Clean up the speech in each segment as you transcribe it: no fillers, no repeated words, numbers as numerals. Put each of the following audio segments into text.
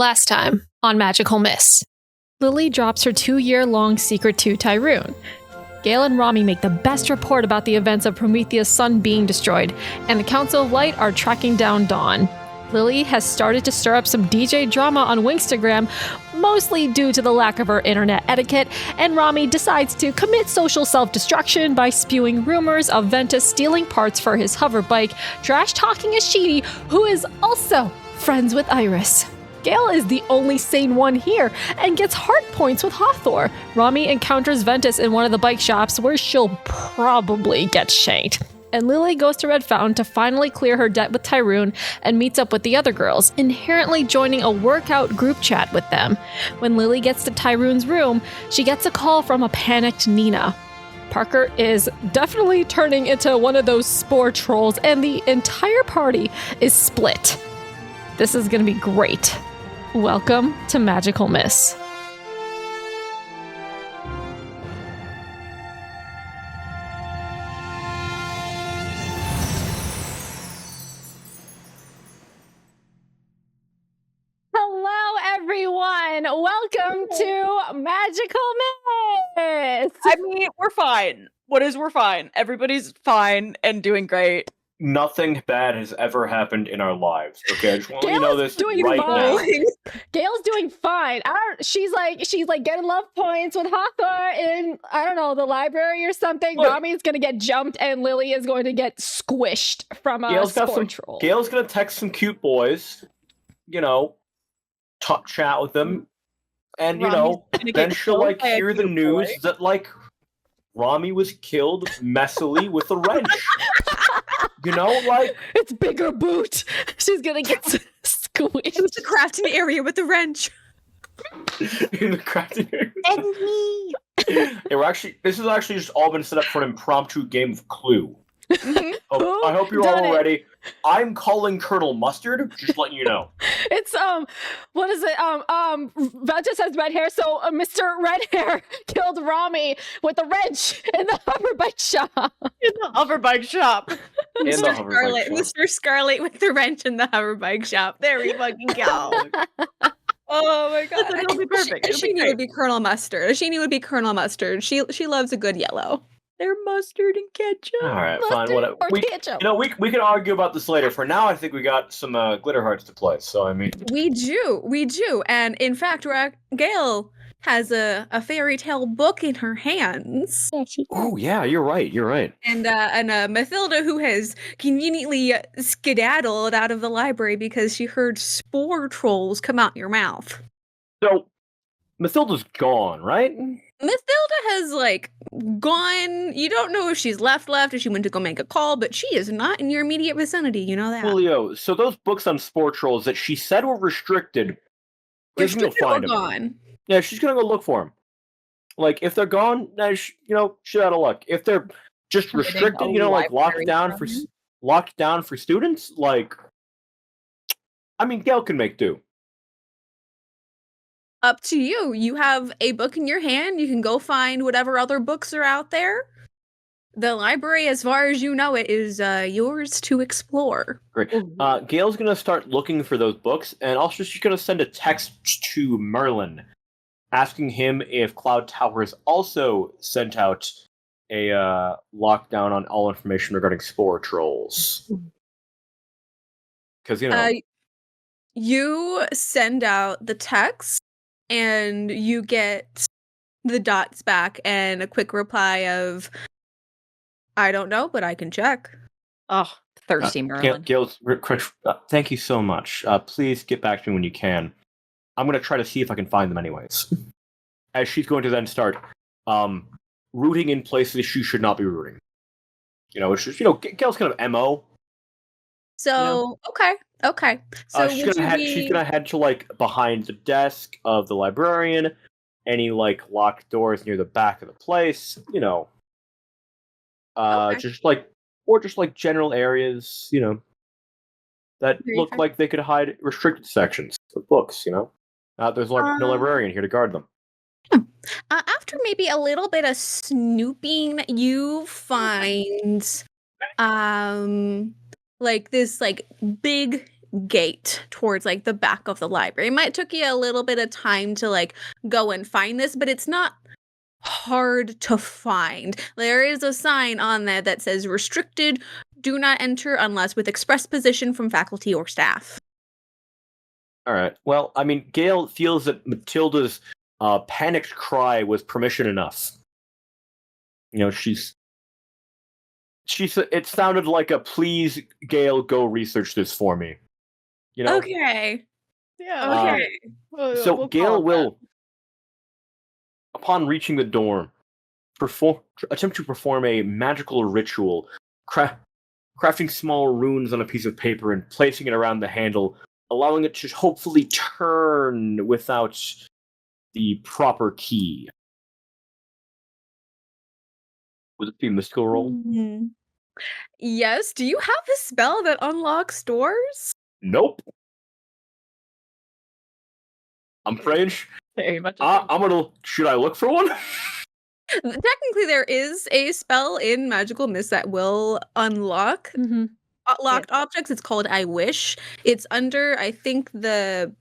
Last time on Magical Miss. Lily drops her 2-year-long secret to Tyrone. Gayle and Romi make the best report about the events of Prometheus' sun being destroyed, and the Council of Light are tracking down Dawn. Lily has started to stir up some DJ drama on Winxtagram, mostly due to the lack of her internet etiquette, and Romi decides to commit social self-destruction by spewing rumors of Ventus stealing parts for his hover bike, trash-talking Ashidi, who is also friends with Iris. Gayle is the only sane one here and gets heart points with Hathor. Romi encounters Ventus in one of the bike shops where she'll probably get shanked. And Lily goes to Red Fountain to finally clear her debt with Tyrone and meets up with the other girls, inherently joining a workout group chat with them. When Lily gets to Tyrone's room, she gets a call from a panicked Nina. Parker is definitely turning into one of those spore trolls, and the entire party is split. This is going to be great. Welcome to Magical Miss. Hello, everyone. Welcome to Magical Miss. I mean, we're fine. We're fine. Everybody's fine and doing great. Nothing bad has ever happened in our lives. Okay, I just want you to know this doing right fine. now. Gayle's doing fine. She's like getting love points with Hathor in, I don't know, the library or something. Romi's gonna get jumped and Lily is going to get squished from a spore troll. Gayle's gonna text some cute boys, chat with them, and then she'll hear the news that Romi was killed messily with a wrench. It's bigger boot. She's gonna get squished. It was the crafting area with the wrench. In the crafting area. And me. This has actually just all been set up for an impromptu game of Clue. I hope you're all ready. I'm calling Colonel Mustard, just letting you know. It's what is it? Ventus has red hair, so Mr. Red Hair killed Romi with a wrench in the hoverbike shop. Mr. Scarlet with the wrench in the hoverbike shop. There we fucking go. Oh my god, that'll be perfect. Ashini would be Colonel Mustard. Ashini would be Colonel Mustard. She loves a good yellow. They're mustard and ketchup. All right, fine. Whatever. We can argue about this later. For now, I think we got some glitter hearts to play. So I mean, we do, and in fact, Gayle has a fairy tale book in her hands. Oh yeah, you're right. And Mathilda, who has conveniently skedaddled out of the library because she heard spore trolls come out your mouth. So Mathilda's gone, right? Mathilda has gone. You don't know if she's left, if she went to go make a call, but she is not in your immediate vicinity. You know that. Julio, so those books on spore trolls that she said were restricted, she's gonna find them. Gone. Yeah, she's gonna go look for them. If they're gone, shit out of luck. If they're just restricted, locked down for students, Gayle can make do. Up to you. You have a book in your hand. You can go find whatever other books are out there. The library, as far as you know it, is yours to explore. Great. Gayle's going to start looking for those books, and also she's going to send a text to Merlin, asking him if Cloud Tower has also sent out a lockdown on all information regarding spore trolls. Because, you send out the text, and you get the dots back and a quick reply of, I don't know, but I can check. Oh, thirsty Merlin. Gayle, thank you so much. Please get back to me when you can. I'm going to try to see if I can find them anyways. As she's going to then start rooting in places she should not be rooting. It's just, Gayle's kind of MO. So, okay. So she's gonna head to behind the desk of the librarian, any locked doors near the back of the place, just general areas, that look like they could hide restricted sections of books, there's no librarian here to guard them. After maybe a little bit of snooping, you find this big gate towards like the back of the library. It might took you a little bit of time to like go and find this, but it's not hard to find. There is a sign on there that says restricted, do not enter unless with express permission from faculty or staff. All right. Well, I mean, Gayle feels that Matilda's panicked cry was permission enough. You know, it sounded like a please, Gayle, go research this for me. You know? Okay. Yeah. Okay. So we'll Gayle will, upon reaching the dorm, attempt to perform a magical ritual, crafting small runes on a piece of paper and placing it around the handle, allowing it to hopefully turn without the proper key. Would it be a mystical roll? Mm-hmm. Yes. Do you have a spell that unlocks doors? Nope. I'm praying. very much. Should I look for one? Technically, there is a spell in Magical Mist that will unlock locked objects. It's called I Wish. It's under, I think, the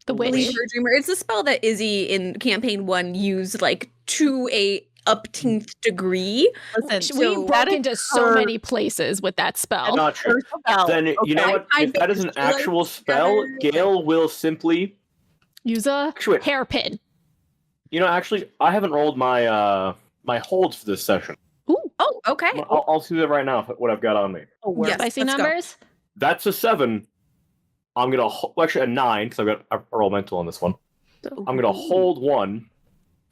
Wish. Believer Dreamer. It's a spell that Izzy in Campaign 1 used like to a upteenth degree. Listen, we broke into so many places with that spell. Not true. Then you know what? If that is an actual spell, Gayle will simply use a hairpin. You know, actually, I haven't rolled my my holds for this session. Ooh. Oh, okay. I'll see that right now. What I've got on me. Yes, spicy numbers. That's a 7. I'm gonna actually a 9 because I've got a roll mental on this one. I'm gonna hold 1.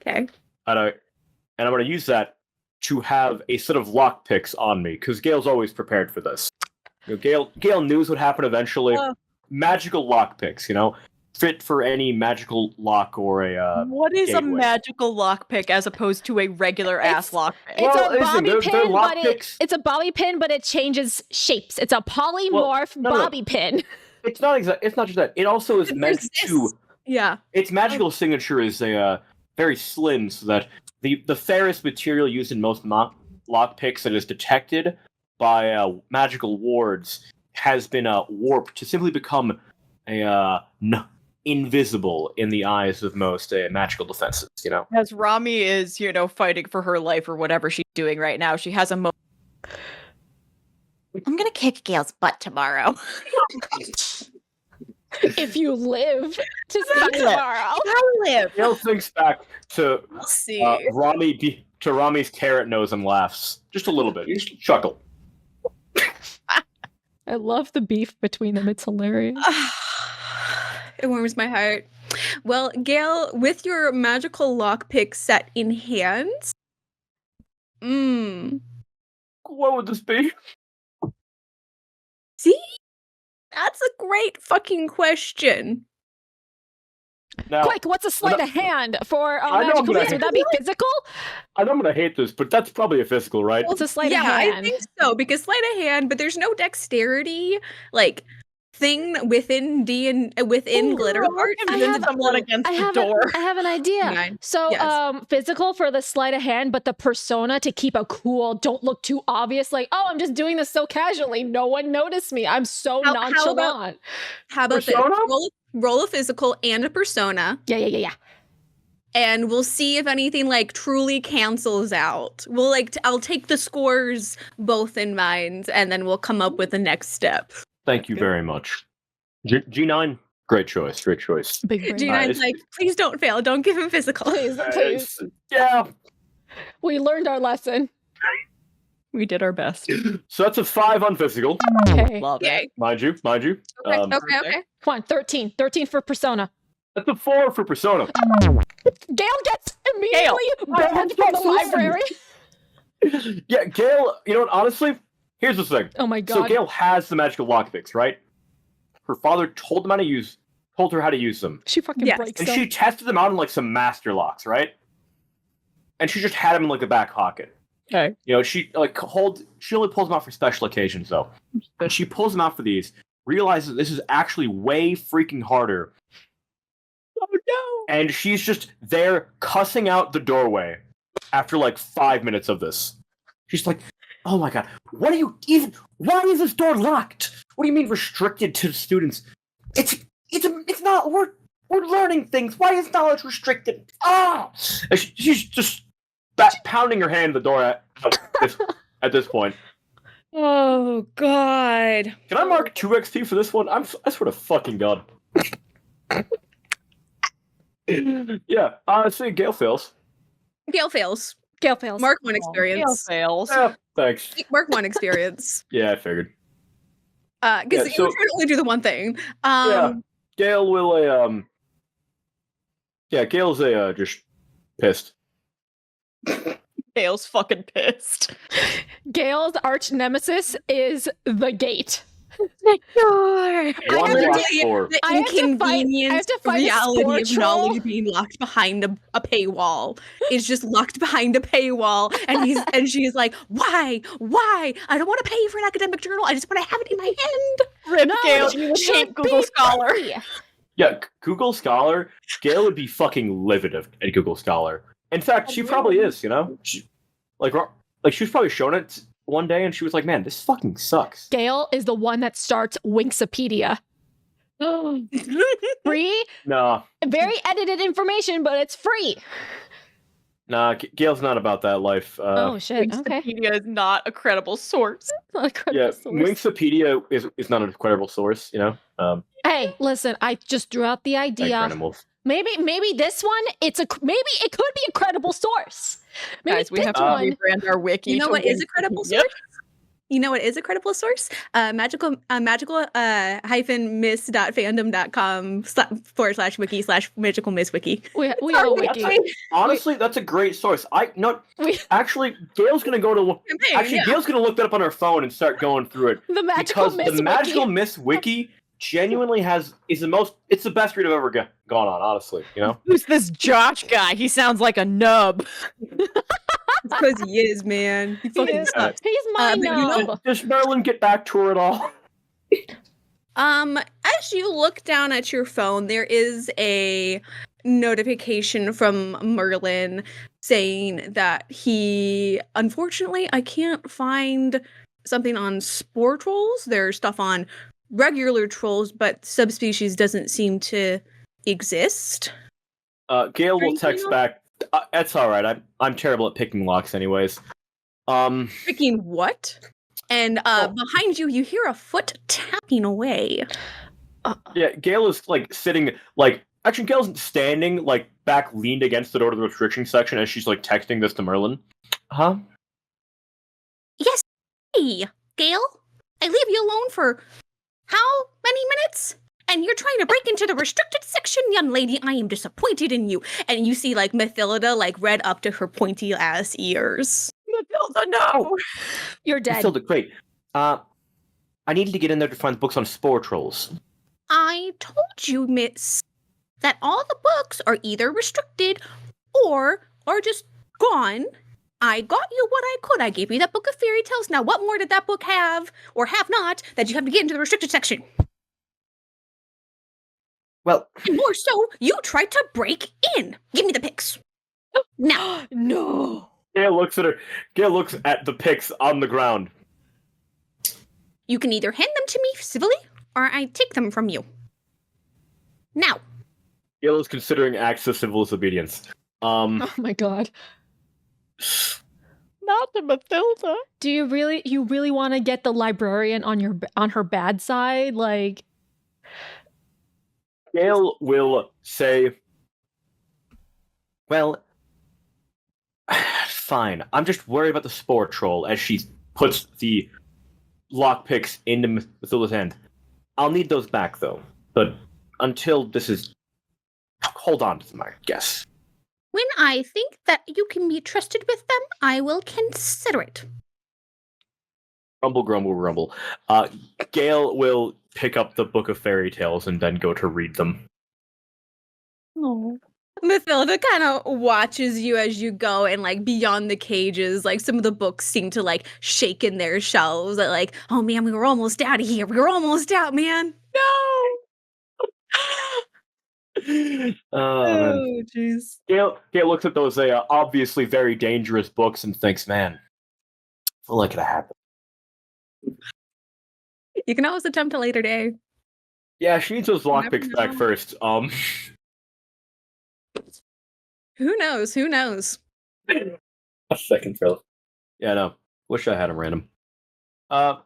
Okay. And I'm gonna use that to have a set of lockpicks on me because Gayle's always prepared for this. You know, Gayle knew what happened eventually. Magical lockpicks, you know, fit for any magical lock or a. What is gateway. a magical lockpick as opposed to a regular ass lockpick? It's a bobby pin, but it's a bobby pin, but it changes shapes. It's a polymorph bobby pin. It's not It's not just that. It also is meant to. Yeah. Its magical signature is a very slim, so that the ferrous material used in most lockpicks that is detected by magical wards has been warped to simply become invisible in the eyes of most magical defenses, you know? As Romi is, you know, fighting for her life or whatever she's doing right now, she has a moment. I'm gonna kick Gayle's butt tomorrow. If you live to see tomorrow. I live. Gayle thinks back to We'll see. Romi's carrot nose and laughs. Just a little bit. You just chuckle. I love the beef between them. It's hilarious. It warms my heart. Well, Gayle, with your magical lockpick set in hand, what would this be? See? That's a great fucking question. Now, quick, what's a sleight of hand for magical beast? Would that be physical? I know I'm gonna hate this, but that's probably a physical, right? It's a sleight of hand. I think so, because sleight of hand, but there's no dexterity thing within Glitter Heart. I have an idea. So physical for the sleight of hand, but the persona to keep a cool, don't look too obvious, like, oh, I'm just doing this so casually, no one noticed me, I'm so nonchalant. How about this? Roll a physical and a persona. Yeah. And we'll see if anything truly cancels out. I'll take the scores both in mind, and then we'll come up with the next step. Thank you very much. G9, great choice. Big brain. G9's please don't fail. Don't give him physical. Please. Yeah. We learned our lesson. We did our best. So that's a 5 on physical. Okay. Love it. Mind you. Okay. Okay. Come on, 13. 13 for persona. That's a 4 for persona. Gayle gets immediately banned from the library. Yeah, Gayle, you know what, honestly, here's the thing. Oh my god. So Gayle has the magical lockpicks, right? Her father told her how to use them. She fucking breaks and them. she tested them out in some master locks, right? And she just had them in the back pocket. Okay. You know, she only pulls them out for special occasions though. And she pulls them out for these, realizes this is actually way freaking harder. Oh no! And she's just there cussing out the doorway after 5 minutes of this. She's like, oh my god, why is this door locked? What do you mean restricted to students? It's not. We're learning things. Why is knowledge restricted? She's just pounding her hand at the door at this point. Oh God! Can I mark 2 XP for this one? I swear to fucking God. Yeah. See, Gayle fails. Gayle fails. Gayle fails. Mark 1 experience. Gayle fails. Yeah, thanks. Mark 1 experience. Yeah, I figured. Because you were trying to only do the one thing. Yeah, Gayle will Yeah, Gayle's just pissed. Gayle's fucking pissed. Gayle's arch nemesis is the gate. I One have to locked tell you door. the I have to fight- inconvenience I have to fight a reality of spore knowledge troll. being locked behind a paywall. It's just locked behind a paywall, and she's like, "Why? I don't want to pay for an academic journal. I just want to have it in my hand." Rip No, Gayle, you you should hate Google be Scholar. free. Yeah, Google Scholar. Gayle would be fucking livid at Google Scholar. In fact, she probably is. You know, she was probably shown it one day, and she was like, "Man, this fucking sucks." Gayle is the one that starts Winxopedia. Free, Nah, very edited information, but it's free. Gayle's not about that life. Oh shit! Okay. Wikipedia is not a credible source. Yeah, Winxopedia is not a credible source. You know. Hey, listen! I just threw out the Thanks, idea. animals. Maybe this one, maybe it could be a credible sourse. Maybe Guys, we this have to one. rebrand our wiki. You know to what is a credible Wikipedia. source? You know what is a credible source? Magical hyphen miss.fandom.com/wiki/magical miss wiki. We have a wiki. Honestly, that's a great source. Actually, Gayle's gonna go to Gayle's gonna look that up on her phone and start going through it The magical because miss the magical wiki. miss wiki genuinely it's the best read I've ever gone on. Honestly, you know. Who's this Josh guy? He sounds like a nub. Because he is, man. He fucking is. sucks. He's my but you know- nub. Does Merlin get back to her at all? As you look down at your phone, there is a notification from Merlin saying that unfortunately, I can't find something on spore trolls. There's stuff on regular trolls, but subspecies doesn't seem to exist. Gayle will text back. That's all right. I'm terrible at picking locks, anyways. Picking what? And behind you, you hear a foot tapping away. Yeah, Gayle is sitting actually Gayle's standing back leaned against the door to the restriction section as she's texting this to Merlin. Huh? Yes. Hey, Gayle. I leave you alone for how many minutes? And you're trying to break into the restricted section, young lady. I am disappointed in you. And you see Mathilda red up to her pointy ass ears. Mathilda, no. You're dead. Mathilda, great. I needed to get in there to find books on spore trolls. I told you, miss, that all the books are either restricted or are just gone. I got you what I could. I gave you that book of fairy tales. Now, what more did that book have, or have not, that you have to get into the restricted section? Well, And more so, you tried to break in. Give me the pics. Now. No. Gayle looks at her. Gayle looks at the pics on the ground. You can either hand them to me civilly, or I take them from you. Now. Gayle is considering acts of civil disobedience. Oh my god. Not to Mathilda. Do you really want to get the librarian on her bad side? Gayle will say, well, fine. I'm just worried about the spore troll as she puts the lockpicks into Mathilda's hand. I'll need those back, though. But until this is... Hold on to them, I guess. When I think that you can be trusted with them, I will consider it. Grumble, grumble, grumble. Gayle will pick up the book of fairy tales and then go to read them. Oh. Mathilda kind of watches you as you go, and beyond the cages, some of the books seem to shake in their shelves. Oh man, we were almost out of here. We were almost out, man. Oh, jeez. Gayle looks at those obviously very dangerous books and thinks, man, I feel like it happened. You can always attempt a later day. Yeah, she needs those lockpicks back first. Who knows? Who knows? A second, Phil. Yeah, no. Wish I had him random. Yeah,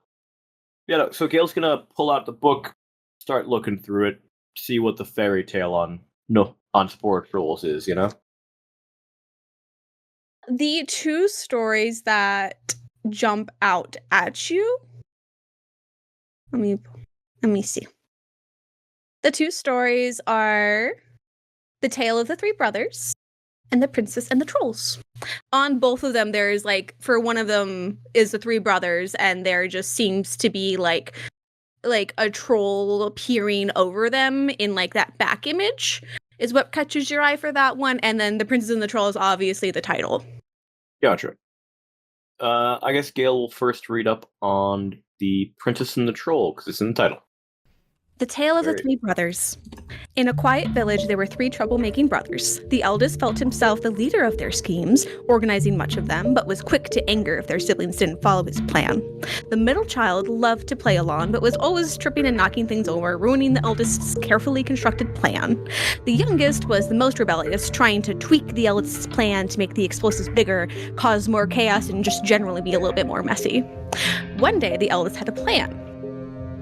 no, so Gayle's gonna pull out the book, start looking through it, see what the fairy tale on sport rules is, you know? The two stories that jump out at you. Let me see. The two stories are The Tale of the Three Brothers and The Princess and the Trolls. On both of them, there's like, for one of them is the three brothers, and there just seems to be like a troll peering over them in like that back image is what catches your eye for that one. And then The Princess and the Troll is obviously the title. Gotcha. I guess Gayle will first read up on The Princess and the Troll, because it's in the title. The Tale of the Three Brothers. In a quiet village, there were three troublemaking brothers. The eldest felt himself the leader of their schemes, organizing much of them, but was quick to anger if their siblings didn't follow his plan. The middle child loved to play along, but was always tripping and knocking things over, ruining the eldest's carefully constructed plan. The youngest was the most rebellious, trying to tweak the eldest's plan to make the explosives bigger, cause more chaos, and just generally be a little bit more messy. One day, the eldest had a plan.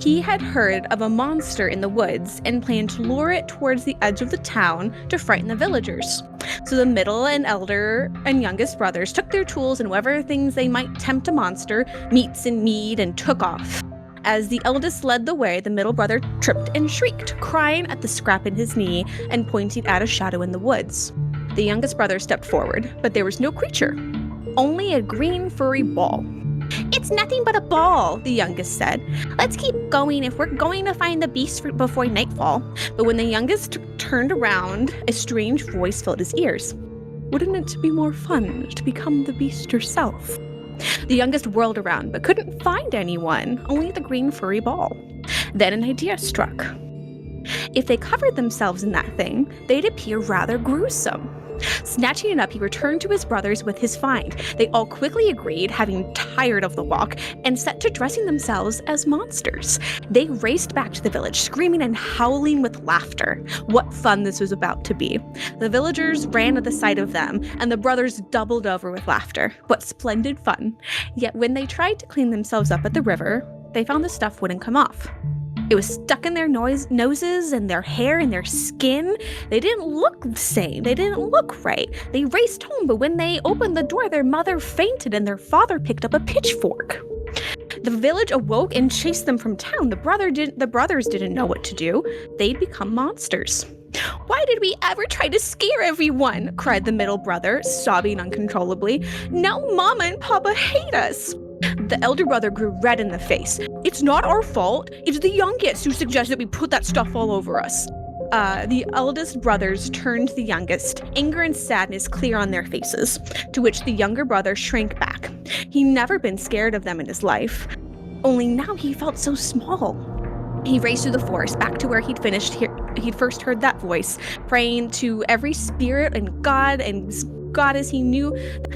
He had heard of a monster in the woods and planned to lure it towards the edge of the town to frighten the villagers. So the middle and elder and youngest brothers took their tools and whatever things they might tempt a monster, meats and mead, and took off. As the eldest led the way, the middle brother tripped and shrieked, crying at the scrap in his knee and pointing at a shadow in the woods. The youngest brother stepped forward, but there was no creature, only a green furry ball. "It's nothing but a ball," the youngest said. "Let's keep going if we're going to find the beast before nightfall." But when the youngest turned around, a strange voice filled his ears. "Wouldn't it be more fun to become the beast yourself?" The youngest whirled around, but couldn't find anyone, only the green furry ball. Then an idea struck. If they covered themselves in that thing, they'd appear rather gruesome. Snatching it up, he returned to his brothers with his find. They all quickly agreed, having tired of the walk, and set to dressing themselves as monsters. They raced back to the village, screaming and howling with laughter. What fun this was about to be. The villagers ran at the sight of them, and the brothers doubled over with laughter. What splendid fun. Yet when they tried to clean themselves up at the river, they found the stuff wouldn't come off. It was stuck in their noses and their hair and their skin. They didn't look the same. They didn't look right. They raced home, but when they opened the door, their mother fainted and their father picked up a pitchfork. The village awoke and chased them from town. The brothers didn't know what to do. They'd become monsters. "Why did we ever try to scare everyone?" cried the middle brother, sobbing uncontrollably. "Now Mama and Papa hate us." The elder brother grew red in the face. "It's not our fault. It's the youngest who suggested we put that stuff all over us." The eldest brothers turned to the youngest, anger and sadness clear on their faces, to which the younger brother shrank back. He'd never been scared of them in his life, only now he felt so small. He raced through the forest back to where he'd first heard that voice, praying to every spirit and goddess he knew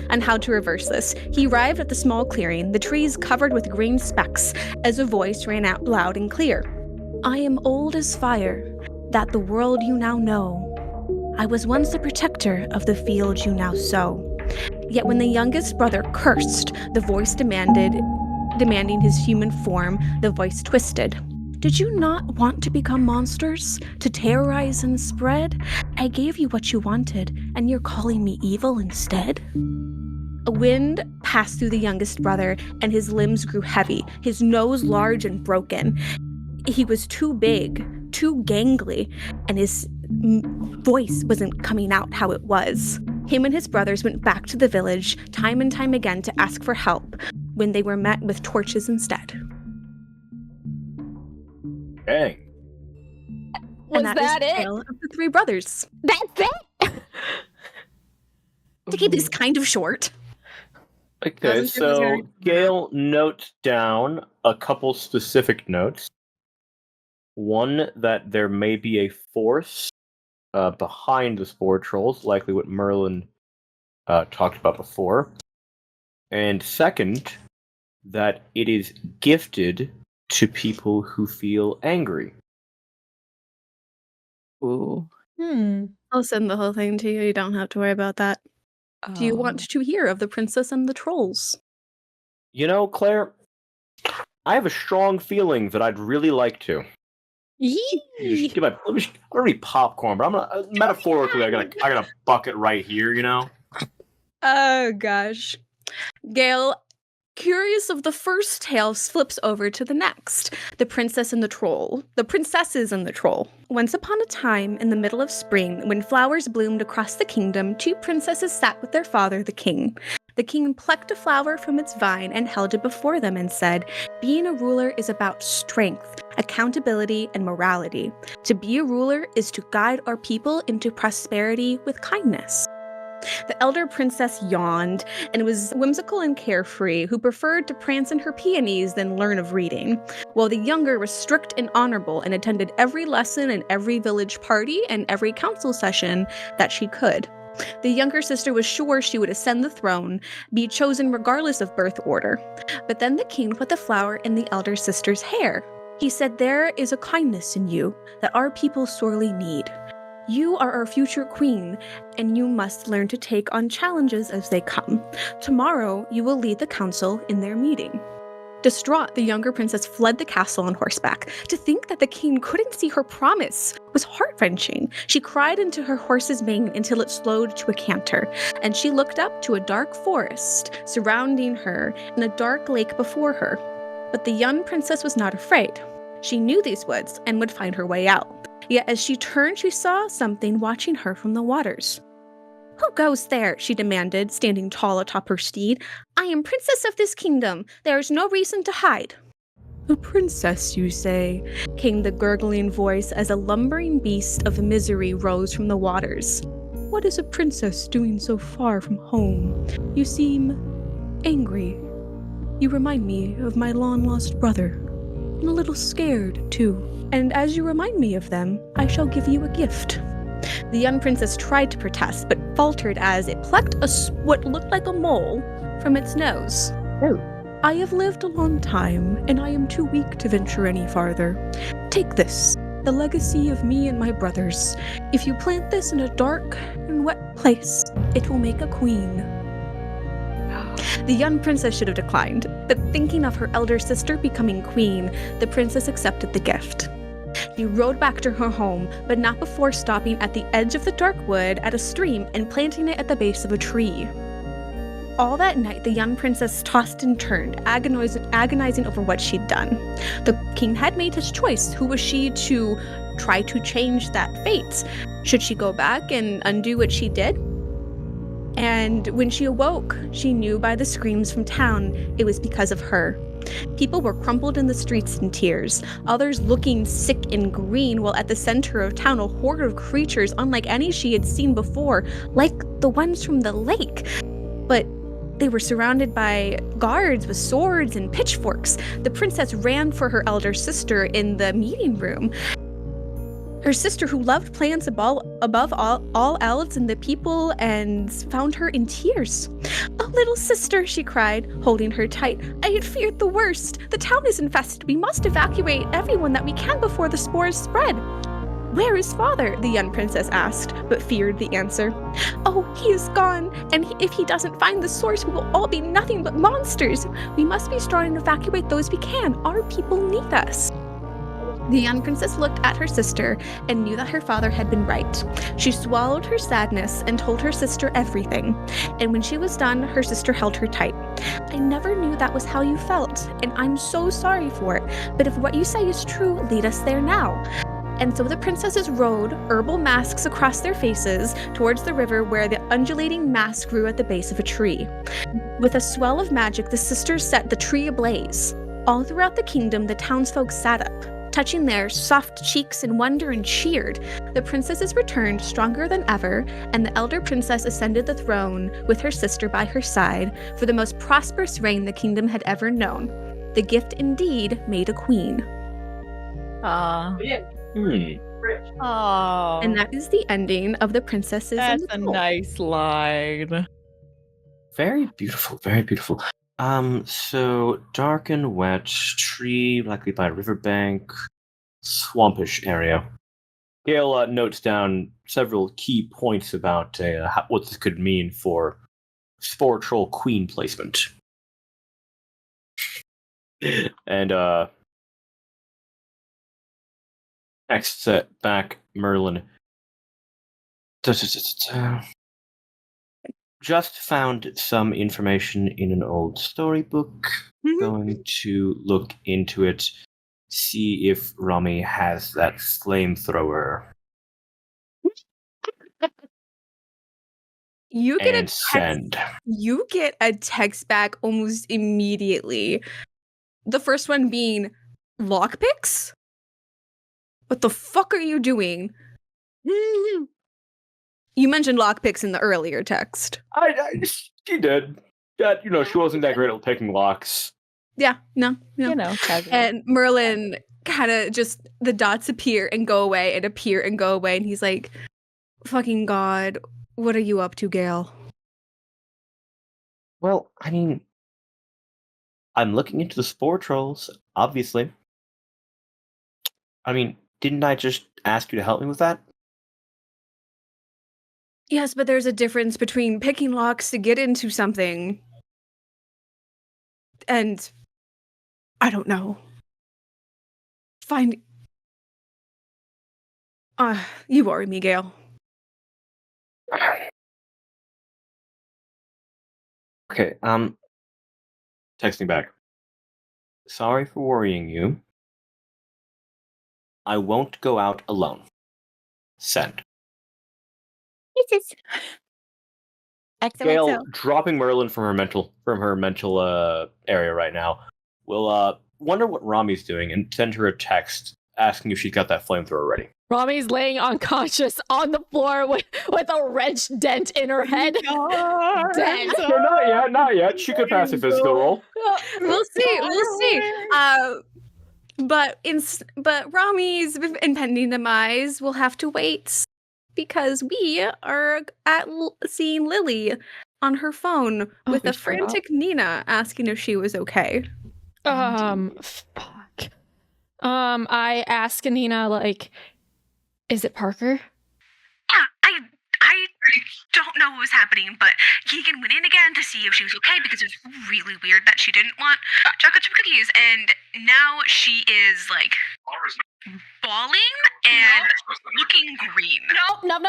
and how to reverse this. He arrived at the small clearing, the trees covered with green specks, as a voice ran out loud and clear. "I am old as fire, that the world you now know. I was once the protector of the field you now sow." Yet when the youngest brother cursed, the voice demanding his human form, the voice twisted. "Did you not want to become monsters? To terrorize and spread? I gave you what you wanted, and you're calling me evil instead?" A wind passed through the youngest brother, and his limbs grew heavy, his nose large and broken. He was too big, too gangly, and his voice wasn't coming out how it was. Him and his brothers went back to the village, time and time again, to ask for help, when they were met with torches instead. Dang. Was that is it? The tale of the three brothers. That's it? To keep this kind of short. Okay, so Gayle notes down a couple specific notes. One, that there may be a force behind the spore trolls, likely what Merlin talked about before. And second, that it is gifted to people who feel angry. Ooh. I'll send the whole thing to you. You don't have to worry about that. Do you want to hear of the princess and the trolls? You know, Claire, I have a strong feeling that I'd really like to. Yee! I'm gonna eat popcorn, but I'm gonna metaphorically I got a bucket right here, you know? Oh gosh. Gayle, curious of the first tale, flips over to the next. The Princess and the Troll. The Princesses and the Troll. Once upon a time, in the middle of spring, when flowers bloomed across the kingdom, 2 princesses sat with their father, the king. The king plucked a flower from its vine and held it before them and said, "Being a ruler is about strength, accountability, and morality. To be a ruler is to guide our people into prosperity with kindness." The elder princess yawned and was whimsical and carefree, who preferred to prance in her peonies than learn of reading, while the younger was strict and honorable and attended every lesson and every village party and every council session that she could. The younger sister was sure she would ascend the throne, be chosen regardless of birth order. But then the king put the flower in the elder sister's hair. He said, "There is a kindness in you that our people sorely need. You are our future queen, and you must learn to take on challenges as they come. Tomorrow, you will lead the council in their meeting." Distraught, the younger princess fled the castle on horseback. To think that the king couldn't see her promise was heart-wrenching. She cried into her horse's mane until it slowed to a canter, and she looked up to a dark forest surrounding her and a dark lake before her. But the young princess was not afraid. She knew these woods and would find her way out. Yet as she turned, she saw something watching her from the waters. "Who goes there?" she demanded, standing tall atop her steed. "I am princess of this kingdom. There is no reason to hide." "A princess, you say?" came the gurgling voice as a lumbering beast of misery rose from the waters. "What is a princess doing so far from home? You seem angry. You remind me of my long-lost brother, and a little scared, too. And as you remind me of them, I shall give you a gift." The young princess tried to protest, but faltered as it plucked what looked like a mole from its nose. Oh. "I have lived a long time, and I am too weak to venture any farther. Take this, the legacy of me and my brothers. If you plant this in a dark and wet place, it will make a queen." The young princess should have declined, but thinking of her elder sister becoming queen, the princess accepted the gift. She rode back to her home, but not before stopping at the edge of the dark wood at a stream and planting it at the base of a tree. All that night, the young princess tossed and turned, agonizing over what she'd done. The king had made his choice. Who was she to try to change that fate? Should she go back and undo what she did? And when she awoke, she knew by the screams from town it was because of her. People were crumpled in the streets in tears, others looking sick and green, while at the center of town a horde of creatures unlike any she had seen before, like the ones from the lake. But they were surrounded by guards with swords and pitchforks. The princess ran for her elder sister in the meeting room. Her sister, who loved plants above all else and the people, and found her in tears. "Oh, little sister," she cried, holding her tight. "I had feared the worst. The town is infested. We must evacuate everyone that we can before the spores spread." "Where is father?" the young princess asked, but feared the answer. "Oh, he is gone, and if he doesn't find the source, we will all be nothing but monsters. We must be strong and evacuate those we can. Our people need us." The young princess looked at her sister and knew that her father had been right. She swallowed her sadness and told her sister everything. And when she was done, her sister held her tight. "I never knew that was how you felt, and I'm so sorry for it. But if what you say is true, lead us there now." And so the princesses rode, herbal masks across their faces, towards the river where the undulating mass grew at the base of a tree. With a swell of magic, the sisters set the tree ablaze. All throughout the kingdom, the townsfolk sat up, touching their soft cheeks in wonder, and cheered. The princesses returned stronger than ever, and the elder princess ascended the throne with her sister by her side for the most prosperous reign the kingdom had ever known. The gift indeed made a queen. Oh. And that is the ending of The Princesses and the That's a Troll. nice line. Very beautiful, very beautiful. So dark and wet, tree, likely by a riverbank, swampish area. Gayle notes down several key points about what this could mean for Spore Troll Queen placement. And next back, Merlin. Just found some information in an old storybook. Going to look into it, see if Romi has that flamethrower. You get and send. You get a text back almost immediately. The first one being lockpicks? What the fuck are you doing? You mentioned lockpicks in the earlier text. She did. That, she wasn't that great at picking locks. Yeah, no. Casual. And Merlin kind of just, the dots appear and go away and appear and go away. And he's like, fucking God, what are you up to, Gayle? Well, I mean, I'm looking into the spore trolls, obviously. I mean, didn't I just ask you to help me with that? Yes, but there's a difference between picking locks to get into something and, I don't know, you worry me, Gayle. Okay, texting back. Sorry for worrying you. I won't go out alone. Send. This is Gayle, dropping Merlin from her mental area right now, will wonder what Romi's doing and send her a text asking if she's got that flamethrower ready. Romi's laying unconscious on the floor with a wrench dent in her head. Dent. No, not yet. She could pass a physical roll. We'll see. But Rami's impending demise will have to wait because we are seeing Lily on her phone with a frantic Nina asking if she was okay. Fuck. I ask Nina, like, is it Parker? Yeah, I don't know what was happening, but Keegan went in again to see if she was okay because it was really weird that she didn't want chocolate chip cookies, and now she is like bawling and looking green. No.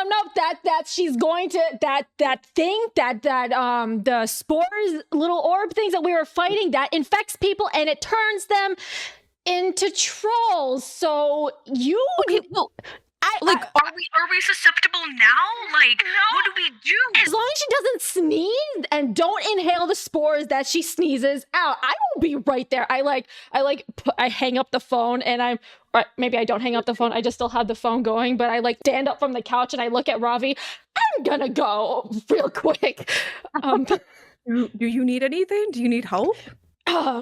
That she's going to that thing that the spores, little orb things that we were fighting, that infects people and it turns them into trolls. So you are we susceptible now? Like, no. What do we do? As long as she doesn't sneeze and don't inhale the spores that she sneezes out, I will be right there. I hang up the phone and maybe I don't hang up the phone. I just still have the phone going, but I stand up from the couch and I look at Ravi. I'm gonna go real quick. Do you need anything? Do you need help?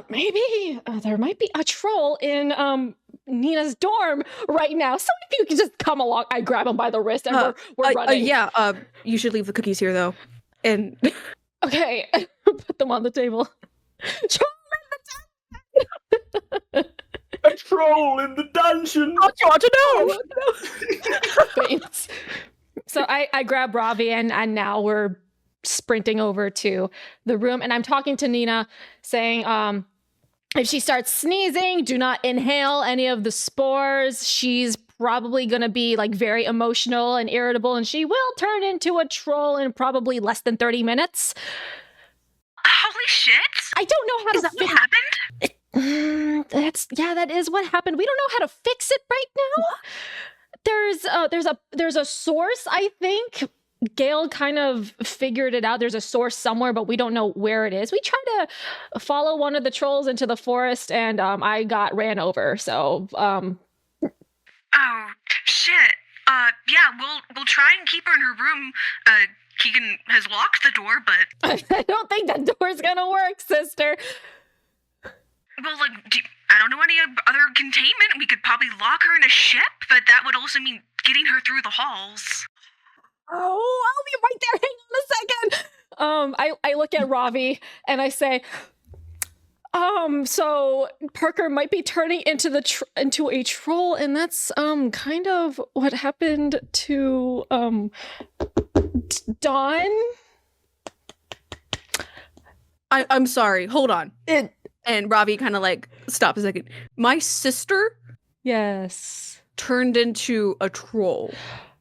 Maybe there might be a troll in Nina's dorm right now. So if you can just come along, I grab him by the wrist and we're running. You should leave the cookies here though. And okay, put them on the table. A troll in the dungeon. What you want to know? Thanks. So I grab Ravi and now we're sprinting over to the room and I'm talking to Nina saying, if she starts sneezing, do not inhale any of the spores. She's probably going to be very emotional and irritable and she will turn into a troll in probably less than 30 minutes. Holy shit. I don't know how Is that what happened? That is what happened. We don't know how to fix it right now. There's a source, I think. Gayle kind of figured it out. There's a source somewhere, but we don't know where it is. We tried to follow one of the trolls into the forest, and I got ran over. So, Oh shit. Yeah, we'll try and keep her in her room. Keegan has locked the door, but I don't think that door's gonna work, sister. Well, I don't know any other containment. We could probably lock her in a ship, but that would also mean getting her through the halls. Oh, I'll be right there. Hang on a second. I look at Ravi and I say, So Parker might be turning into into a troll, and that's kind of what happened to Dawn. I'm sorry. Hold on. And Ravi kind of like stop a second. My sister, Yes, turned into a troll.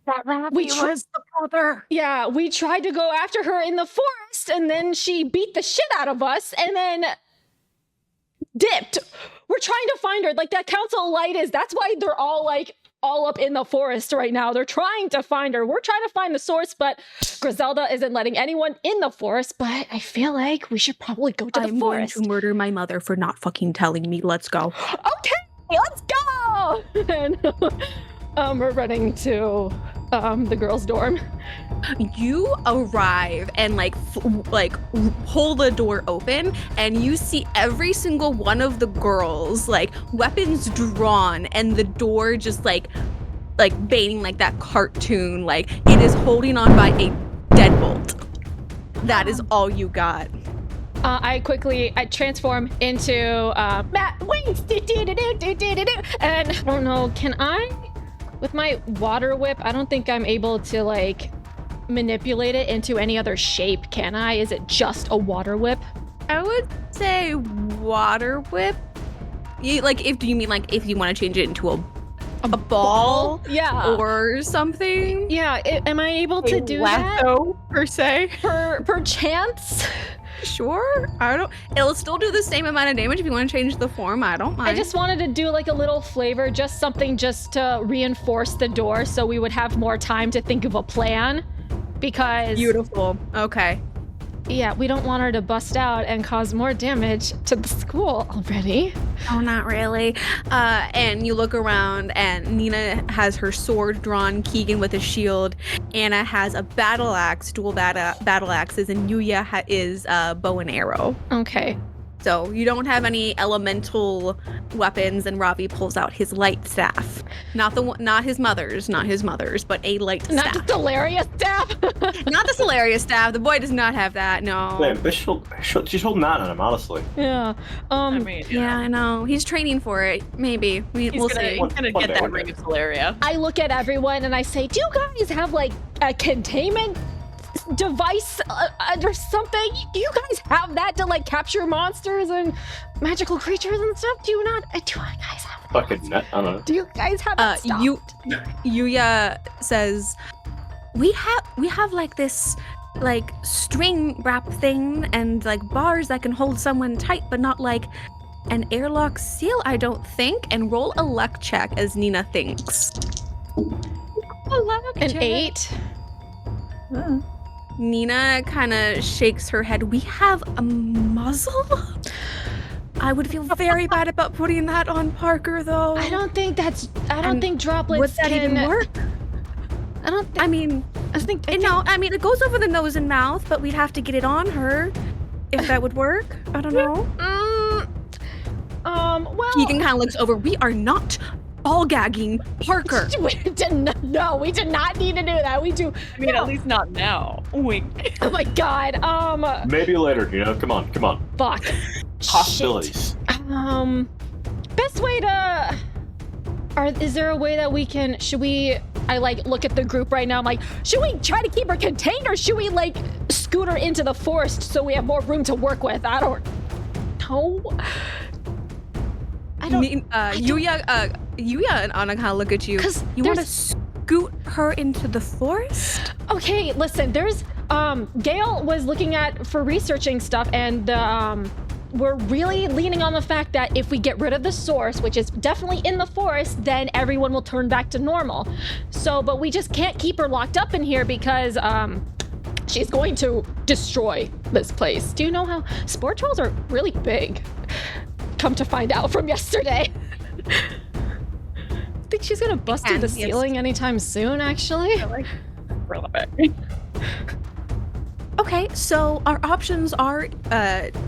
That Ravi was the brother. Yeah, we tried to go after her in the forest, and then she beat the shit out of us, and then dipped. We're trying to find her. Like, that Council of Light that's why they're all like all up in the forest right now. They're trying to find her. We're trying to find the source, but Griselda isn't letting anyone in the forest. But I feel like we should probably go to the forest. I'm going to murder my mother for not fucking telling me. Let's go. Okay, let's go. And we're running to the girls' dorm. You arrive and like pull the door open, and you see every single one of the girls like weapons drawn, and the door just like baiting like that cartoon, like it is holding on by a deadbolt. That is all you got. I transform into Matt Winx, and I don't know, can I, with my water whip, I don't think I'm able to like manipulate it into any other shape, can I? Is it just a water whip? I would say water whip. Do you mean like if you want to change it into a ball? Yeah. Or something? Yeah, am I able to do lasso, that? per se? Per chance? Sure. It'll still do the same amount of damage if you want to change the form. I don't mind. I just wanted to do like a little flavor, just something just to reinforce the door so we would have more time to think of a plan. Because beautiful. Okay. Yeah, we don't want her to bust out and cause more damage to the school already. Oh, not really. And you look around, and Nina has her sword drawn, Keegan with a shield, Anna has a battle axe, dual battle axes, and Yuya is a bow and arrow. Okay. So you don't have any elemental weapons, and Ravi pulls out his light staff. Not his mother's, but a light staff. Not the Solarius staff? Not the Solarius staff. The boy does not have that, no. Man, she's holding that on him, honestly. Yeah. I mean, yeah, I know. He's training for it. Maybe. We'll see. He's gonna get that ring of Solaria. I look at everyone and I say, do you guys have like a containment device or something? Do you guys have that to like capture monsters and magical creatures and stuff? Do you guys have that? Fucking net, I don't know. Do you guys have that stuff? Yuya says, we have like this like string wrap thing and like bars that can hold someone tight, but not like an airlock seal, I don't think. And roll a luck check as Nina thinks. An 8. Nina kind of shakes her head. We have a muzzle? I would feel very bad about putting that on Parker, though. I don't think droplets would that can even work? It goes over the nose and mouth, but we'd have to get it on her if that would work. I don't know. Well, Keegan kind of looks over. We are not ball gagging Parker. we did not need to do that. We do. I mean, at least not now. Wink. Oh my god. Maybe later, come on. Fuck. Possibilities. Shit. Best way to. Is there a way that we can? I like look at the group right now. I'm like, should we try to keep her contained, or should we like scoot her into the forest so we have more room to work with? I don't know. Yuya and Anna kind of look at you. Because you want to scoot her into the forest? Okay, listen, there's Gayle was looking for researching stuff, and we're really leaning on the fact that if we get rid of the source, which is definitely in the forest, then everyone will turn back to normal. So, but we just can't keep her locked up in here because she's going to destroy this place. Do you know how spore trolls are really big? Come to find out from yesterday. I think she's gonna bust through the ceiling anytime soon, actually. Okay, so our options are,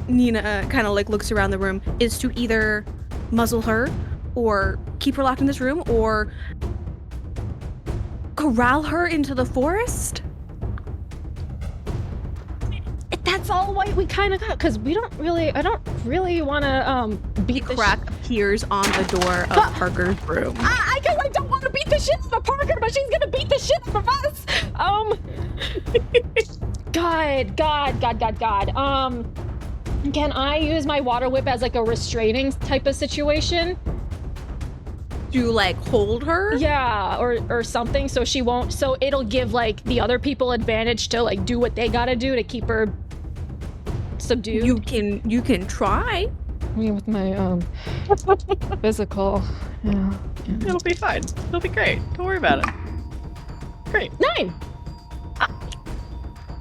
Nina kind of like looks around the room, is to either muzzle her or keep her locked in this room or corral her into the forest. that's all we kind of got, because I don't really want to beat the crack appears on the door of Parker's room. I guess I don't want to beat the shit out of Parker, but she's gonna beat the shit out of us. God. Can I use my water whip as like a restraining type of situation? To like hold her? Yeah, or something, so she won't. So it'll give like the other people advantage to like do what they gotta do to keep her subdued. You can try. With my physical. Yeah. It'll be fine. It'll be great. Don't worry about it. Great. 9.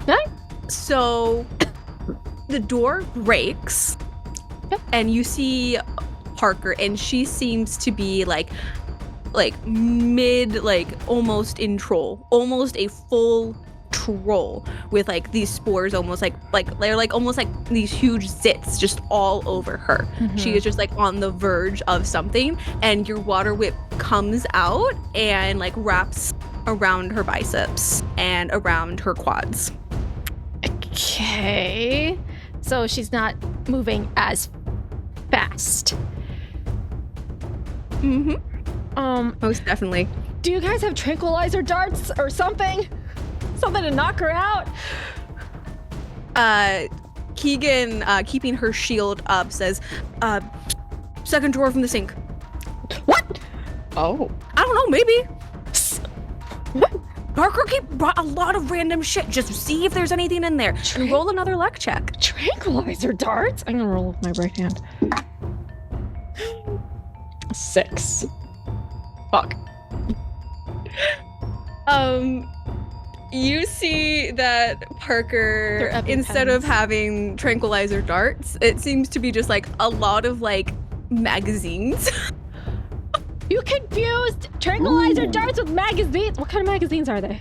9. So the door breaks, and you see Parker, and she seems to be like mid, like almost in troll, almost a full troll with like these spores, almost like they're like almost like these huge zits just all over her. Mm-hmm. She is just like on the verge of something, and your water whip comes out and like wraps around her biceps and around her quads. Okay, so she's not moving as fast. Most definitely. Do you guys have tranquilizer darts or something? Something to knock her out? Keegan, keeping her shield up, says, second drawer from the sink. What? Oh. I don't know, maybe. What? Parker brought a lot of random shit. Just see if there's anything in there. And roll another luck check. Tranquilizer darts? I'm gonna roll with my right hand. 6. Fuck. You see that Parker, instead of having tranquilizer darts, it seems to be just like a lot of like magazines. You confused tranquilizer darts with magazines? What kind of magazines are they?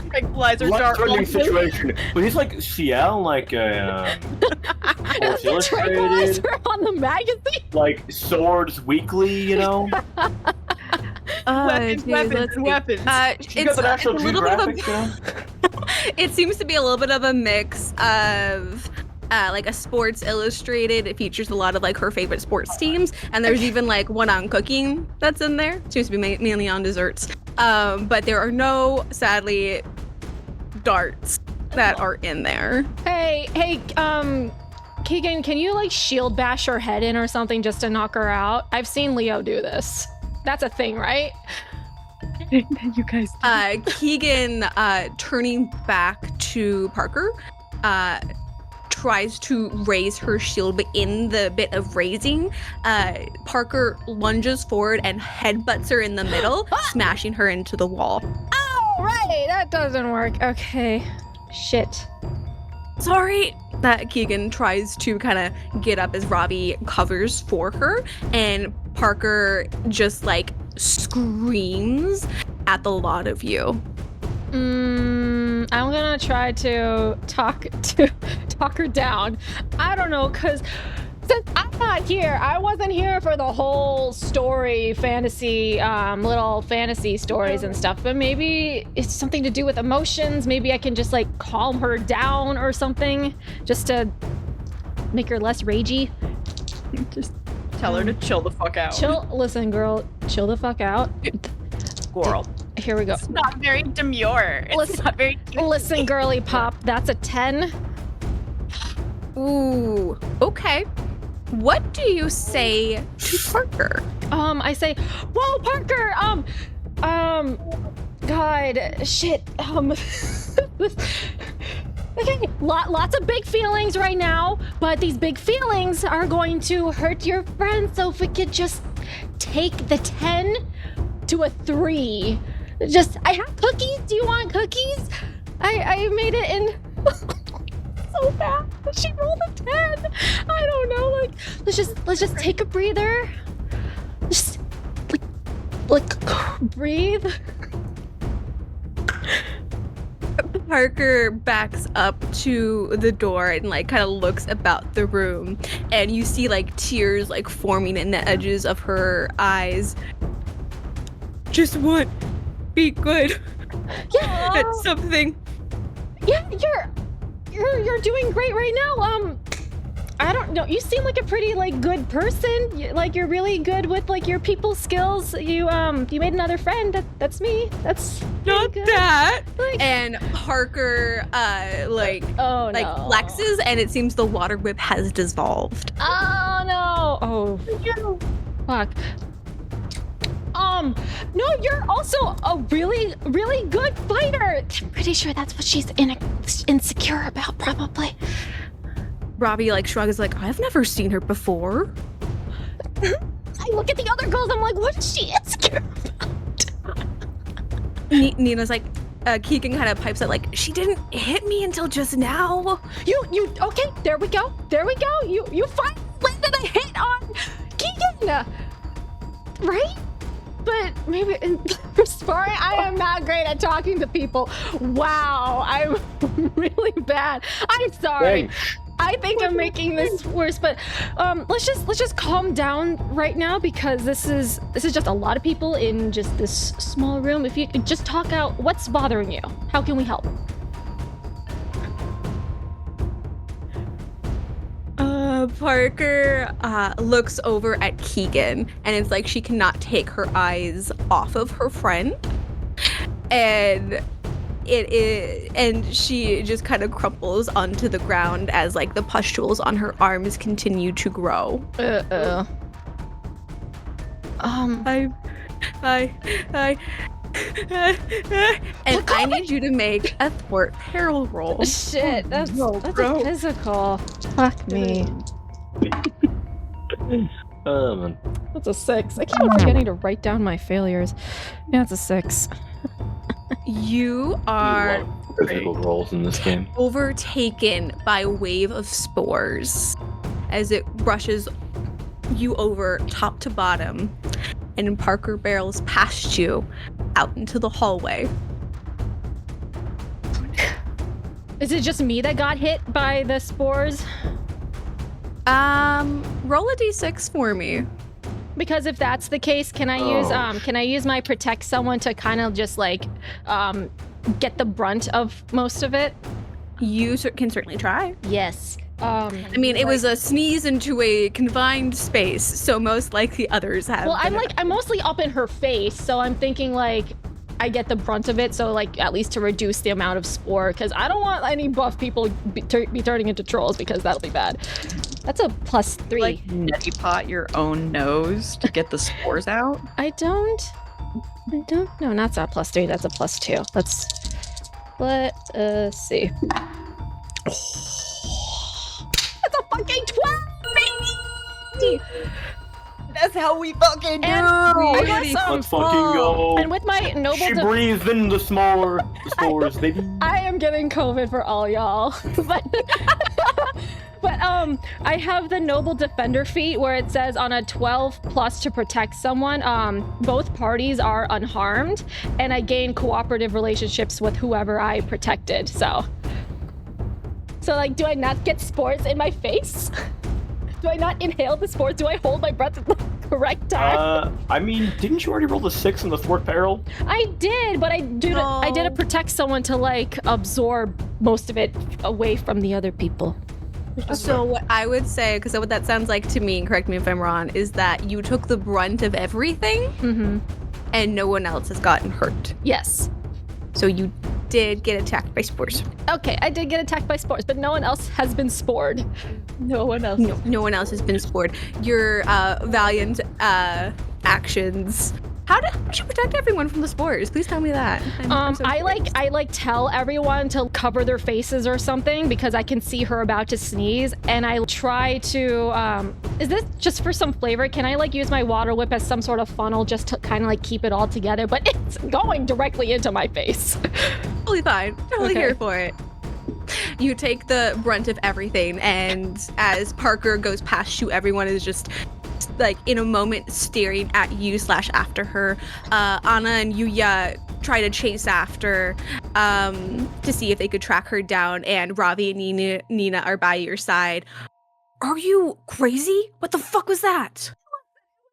Tranquilizer dart situation. But he's like CL, like Sports Illustrated. Tranquilizer on the magazine? Like Swords Weekly, you know? Weapons. It's a little bit of it seems to be a little bit of a mix of like a Sports Illustrated. It features a lot of like her favorite sports teams, and there's even like one on cooking that's in there. Seems to be mainly on desserts. But there are no, sadly, darts that are in there. Hey, Keegan, can you like shield bash her head in or something just to knock her out? I've seen Leo do this. That's a thing, right? You guys. Keegan, turning back to Parker, tries to raise her shield, but in the bit of raising, Parker lunges forward and headbutts her in the middle, smashing her into the wall. Oh, right, that doesn't work. Okay, shit. Sorry. That Keegan tries to kind of get up as Robbie covers for her, and Parker just like screams at the lot of you. I'm gonna try to talk her down. I don't know, cause since I'm not here, I wasn't here for the whole story, fantasy, little fantasy stories and stuff. But maybe it's something to do with emotions. Maybe I can just like calm her down or something, just to make her less ragey. Just tell her to chill the fuck out. Listen, girl, chill the fuck out. Squirrel. Here we go. It's not very demure. It's not very cute. Listen, girly pop, that's a 10. Ooh, okay. What do you say to Parker? I say, whoa, Parker, God, shit, okay, lots of big feelings right now, but these big feelings are going to hurt your friends, so if we could just take the 10 to a 3. I have cookies, do you want cookies? I made it in... so bad. She rolled a 10. I don't know. Like, let's just take a breather. Just like breathe. Parker backs up to the door and like kind of looks about the room, and you see like tears like forming in the edges of her eyes. Just want be good. Yeah. At something. Yeah, you're doing great right now. I don't know. You seem like a pretty good person. You're really good with your people skills. You made another friend. That's me. That's not good. that. And Parker flexes, and it seems the water whip has dissolved. Oh no! Oh, fuck. No, you're also a really, really good fighter. I'm pretty sure that's what she's insecure about, probably. Robbie shrugs I've never seen her before. I look at the other girls, I'm like, what is she insecure about? Nina's Keegan kind of pipes out she didn't hit me until just now. You okay, there we go. You finally landed a hit on Keegan. Right? But maybe sparring, I am not great at talking to people. Wow, I'm really bad. I'm sorry. Thanks. I think I'm making this worse, but let's just calm down right now, because this is just a lot of people in just this small room. If you could just talk out what's bothering you, how can we help? Parker looks over at Keegan, and it's she cannot take her eyes off of her friend, and she just kind of crumples onto the ground as the pustules on her arms continue to grow. And I need you to make a thwart peril roll. Shit, that's a physical. Fuck me. That's a 6. I keep forgetting to write down my failures. Yeah, it's a 6. You are physical rolls in this game. Overtaken by a wave of spores as it brushes you over top to bottom, and Parker barrels past you out into the hallway. Is it just me that got hit by the spores? Roll a d6 for me. Because if that's the case, can I use my protect someone to kind of just get the brunt of most of it? You can certainly try. Yes. It was a sneeze into a confined space, so most likely others have. Well, I'm mostly up in her face, so I'm thinking I get the brunt of it, so at least to reduce the amount of spore, because I don't want any buff people be turning into trolls, because that'll be bad. That's a +3. Neti pot your own nose to get the spores out? I don't. No, that's not +3. That's a +2. Let's see. That's a fucking 12, baby! That's how we fucking do. Let's fucking go. And with my noble, she breathed in the spores, baby. I am getting COVID for all y'all, but I have the noble defender feat where it says on a 12+ to protect someone, both parties are unharmed, and I gain cooperative relationships with whoever I protected. So do I not get spores in my face? Do I not inhale the spores? Do I hold my breath at the correct time? Didn't you already roll the 6 in the thwart peril? I did, but I did a protect someone to absorb most of it away from the other people. So what I would say, because what that sounds like to me, and correct me if I'm wrong, is that you took the brunt of everything, and no one else has gotten hurt. Yes. So you did get attacked by spores. Okay, I did get attacked by spores, but no one else has been spored. No one else. No one else has been spored. Your valiant actions. How did you protect everyone from the spores? Please tell me that. I tell everyone to cover their faces or something because I can see her about to sneeze, and I try to. Is this just for some flavor? Can I use my water whip as some sort of funnel just to kind of keep it all together? But it's going directly into my face. Totally fine. Totally here for it. You take the brunt of everything, and as Parker goes past you, everyone is just in a moment staring at you / after her. Anna and Yuya try to chase after to see if they could track her down, and Ravi and Nina are by your side. Are you crazy? What the fuck was that?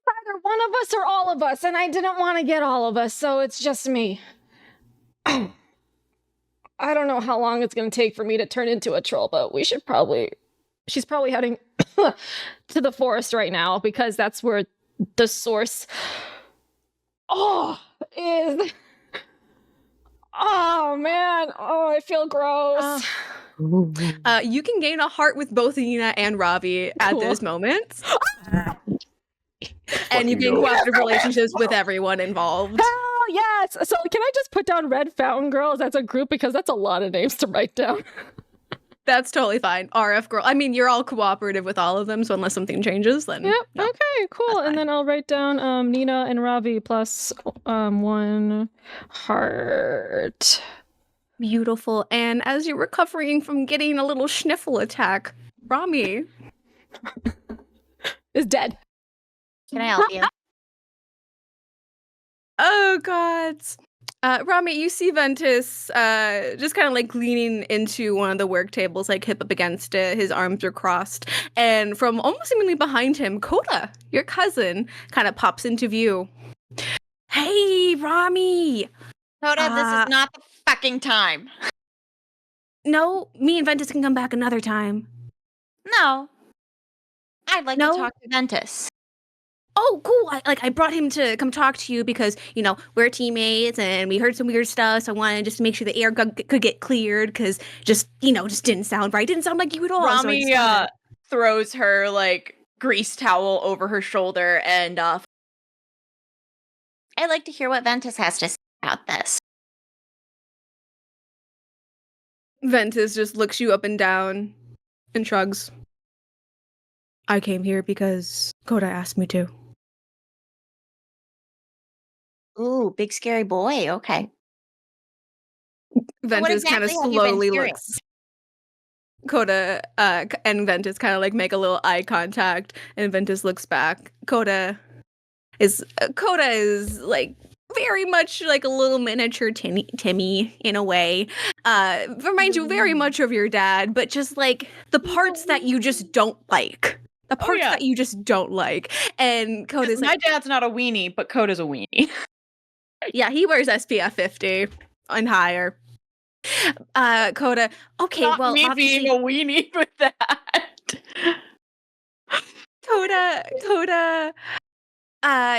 Either one of us or all of us, and I didn't want to get all of us, so it's just me. I don't know how long it's going to take for me to turn into a troll, but she's probably heading to the forest right now because that's where the source is. Oh man, I feel gross. You can gain a heart with both Nina and Ravi at those moments. And you gain cooperative relationships with everyone involved. Hell yes! So can I just put down Red Fountain Girls as a group because that's a lot of names to write down. That's totally fine. RF Girl. I mean, you're all cooperative with all of them, so unless something changes, then Yep. no. Okay, cool. And then I'll write down Nina and Ravi plus 1 heart. Beautiful. And as you're recovering from getting a little sniffle attack, Romi is dead. Can I help you? Oh god. Romi, you see Ventus just kind of like leaning into one of the work tables, like hip up against it. His arms are crossed. And from almost immediately behind him, Coda, your cousin, kind of pops into view. Hey, Romi! Coda, this is not the fucking time. No, me and Ventus can come back another time. No. I'd like to talk to Ventus. Oh, cool. I brought him to come talk to you because, you know, we're teammates and we heard some weird stuff. So I wanted just to make sure the air could get cleared because just didn't sound right. Didn't sound like you at all. Romi throws her, like, grease towel over her shoulder and, I'd like to hear what Ventus has to say about this. Ventus just looks you up and down and shrugs. I came here because Coda asked me to. Ooh, big scary boy. Okay. Ventus kind of slowly looks. Coda and Ventus kind of like make a little eye contact, and Ventus looks back. Coda is like very much like a little miniature Timmy in a way. Reminds you very much of your dad, but just like the parts that you just don't like. The parts that you just don't like. And Coda's my dad's not a weenie, but Coda's a weenie. Yeah, he wears SPF 50 and higher. Coda, okay, not well, me obviously being a weenie with that. Coda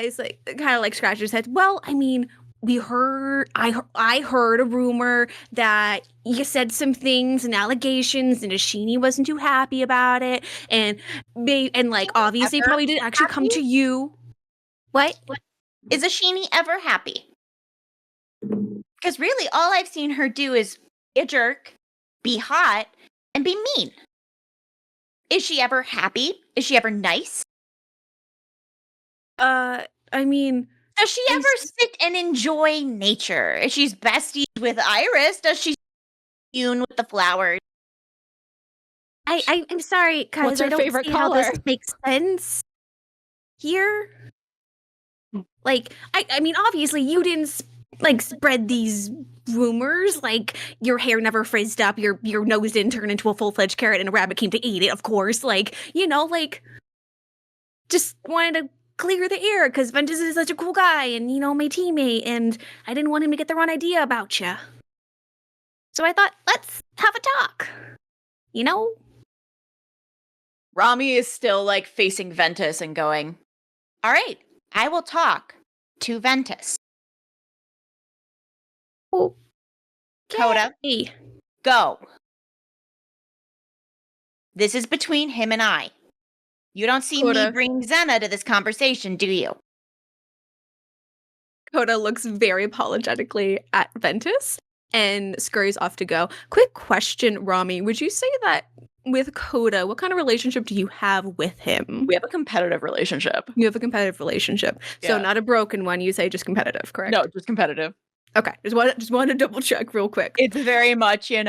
is like kind of like scratches his head. Well, I mean, I heard a rumor that you said some things and allegations, and Ashini wasn't too happy about it, and like obviously probably didn't actually come to you. What? Is Ashini ever happy? Because really, all I've seen her do is be a jerk, be hot, and be mean. Is she ever happy? Is she ever nice? I mean, does she ever sit and enjoy nature? If she's besties with Iris, does she commune with the flowers? I'm sorry, because what's her favorite color? How this makes sense here. Like, I mean, obviously, you didn't like spread these rumors. Like, your hair never frizzed up, your nose didn't turn into a full-fledged carrot, and a rabbit came to eat it. Of course, like just wanted to clear the air because Ventus is such a cool guy, and my teammate, and I didn't want him to get the wrong idea about you. So I thought, let's have a talk. Romi is still like facing Ventus and going, all right, I will talk to Ventus. Okay. Coda, go. This is between him and I. You don't see me bring Xena to this conversation, do you? Coda looks very apologetically at Ventus and scurries off to go. Quick question, Romi. Would you say that with Coda, what kind of relationship do you have with him? We have a competitive relationship. You have a competitive relationship. Yeah. So not a broken one, you say just competitive, correct? No, just competitive. Okay, just want to double check real quick. It's very much, I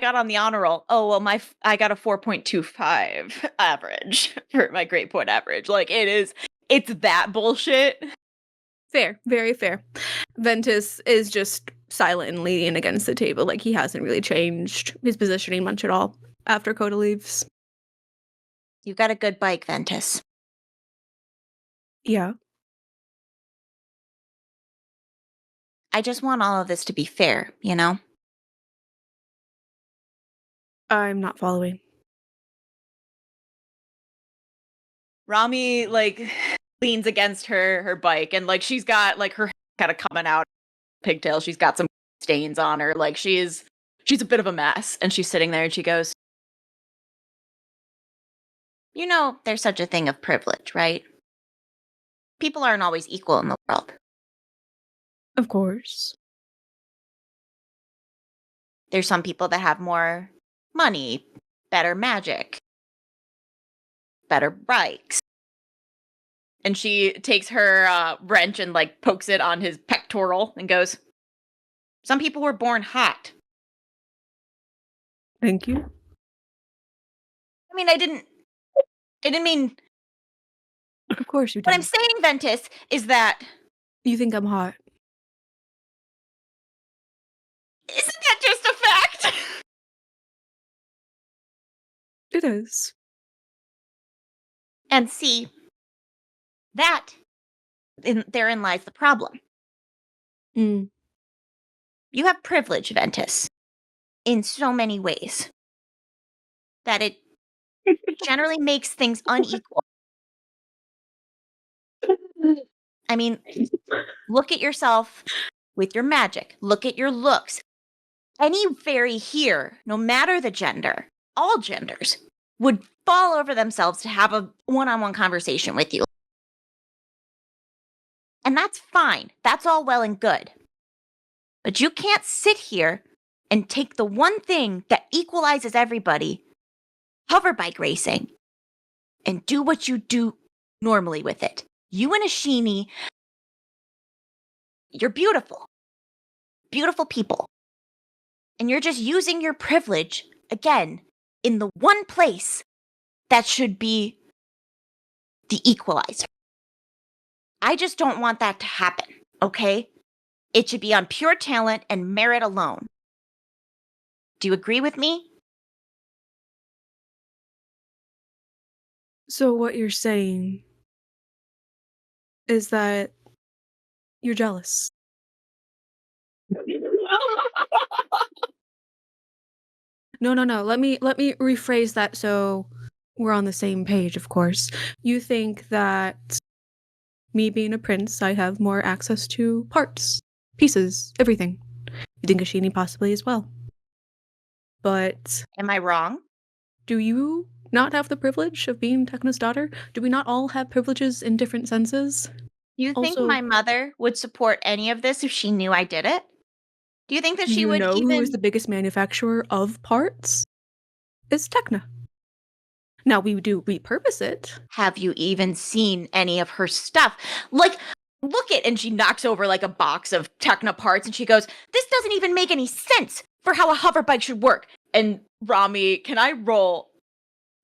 got on the honor roll. Oh, well, I got a 4.25 average for my grade point average. Like, it's that bullshit. Fair, very fair. Ventus is just silent and leaning against the table. Like, he hasn't really changed his positioning much at all after Coda leaves. You got a good bike, Ventus. Yeah. I just want all of this to be fair, I'm not following. Romi, like, leans against her bike, and, like, she's got, like, her kind of coming out, pigtails. She's got some stains on her. Like, she's a bit of a mess. And she's sitting there and she goes, You know, there's such a thing of privilege, right? People aren't always equal in the world. Of course. There's some people that have more money, better magic, better bikes. and she takes her wrench and, like, pokes it on his pectoral and goes, some people were born hot. Thank you. I mean, I didn't mean. Of course you What did. I'm saying, Ventus, is that. You think I'm hot? Isn't that just a fact? It is. And see, therein lies the problem. Mm. You have privilege, Ventus, in so many ways that it generally makes things unequal. I mean, look at yourself with your magic. Look at your looks. Any fairy here, no matter the gender, all genders, would fall over themselves to have a one-on-one conversation with you. And that's fine. That's all well and good. But you can't sit here and take the one thing that equalizes everybody, hoverbike racing, and do what you do normally with it. You and Ashini, you're beautiful. Beautiful people. And you're just using your privilege, again, in the one place that should be the equalizer. I just don't want that to happen, okay? It should be on pure talent and merit alone. Do you agree with me? So what you're saying is that you're jealous. No. Let me rephrase that so we're on the same page, of course. You think that me being a prince, I have more access to parts, pieces, everything. You think Ashini possibly as well. But Am I wrong? do you not have the privilege of being Tekna's daughter? Do we not all have privileges in different senses? You think Also- my mother would support any of this if she knew I did it? Do you think that Do she you would know even... who is the biggest manufacturer of parts? It's Tekna. Now, we do repurpose it. Have you even seen any of her stuff? Like, look at... And she knocks over, like, a box of Tekna parts, and she goes, this doesn't even make any sense for how a hoverbike should work. And Romi, can I roll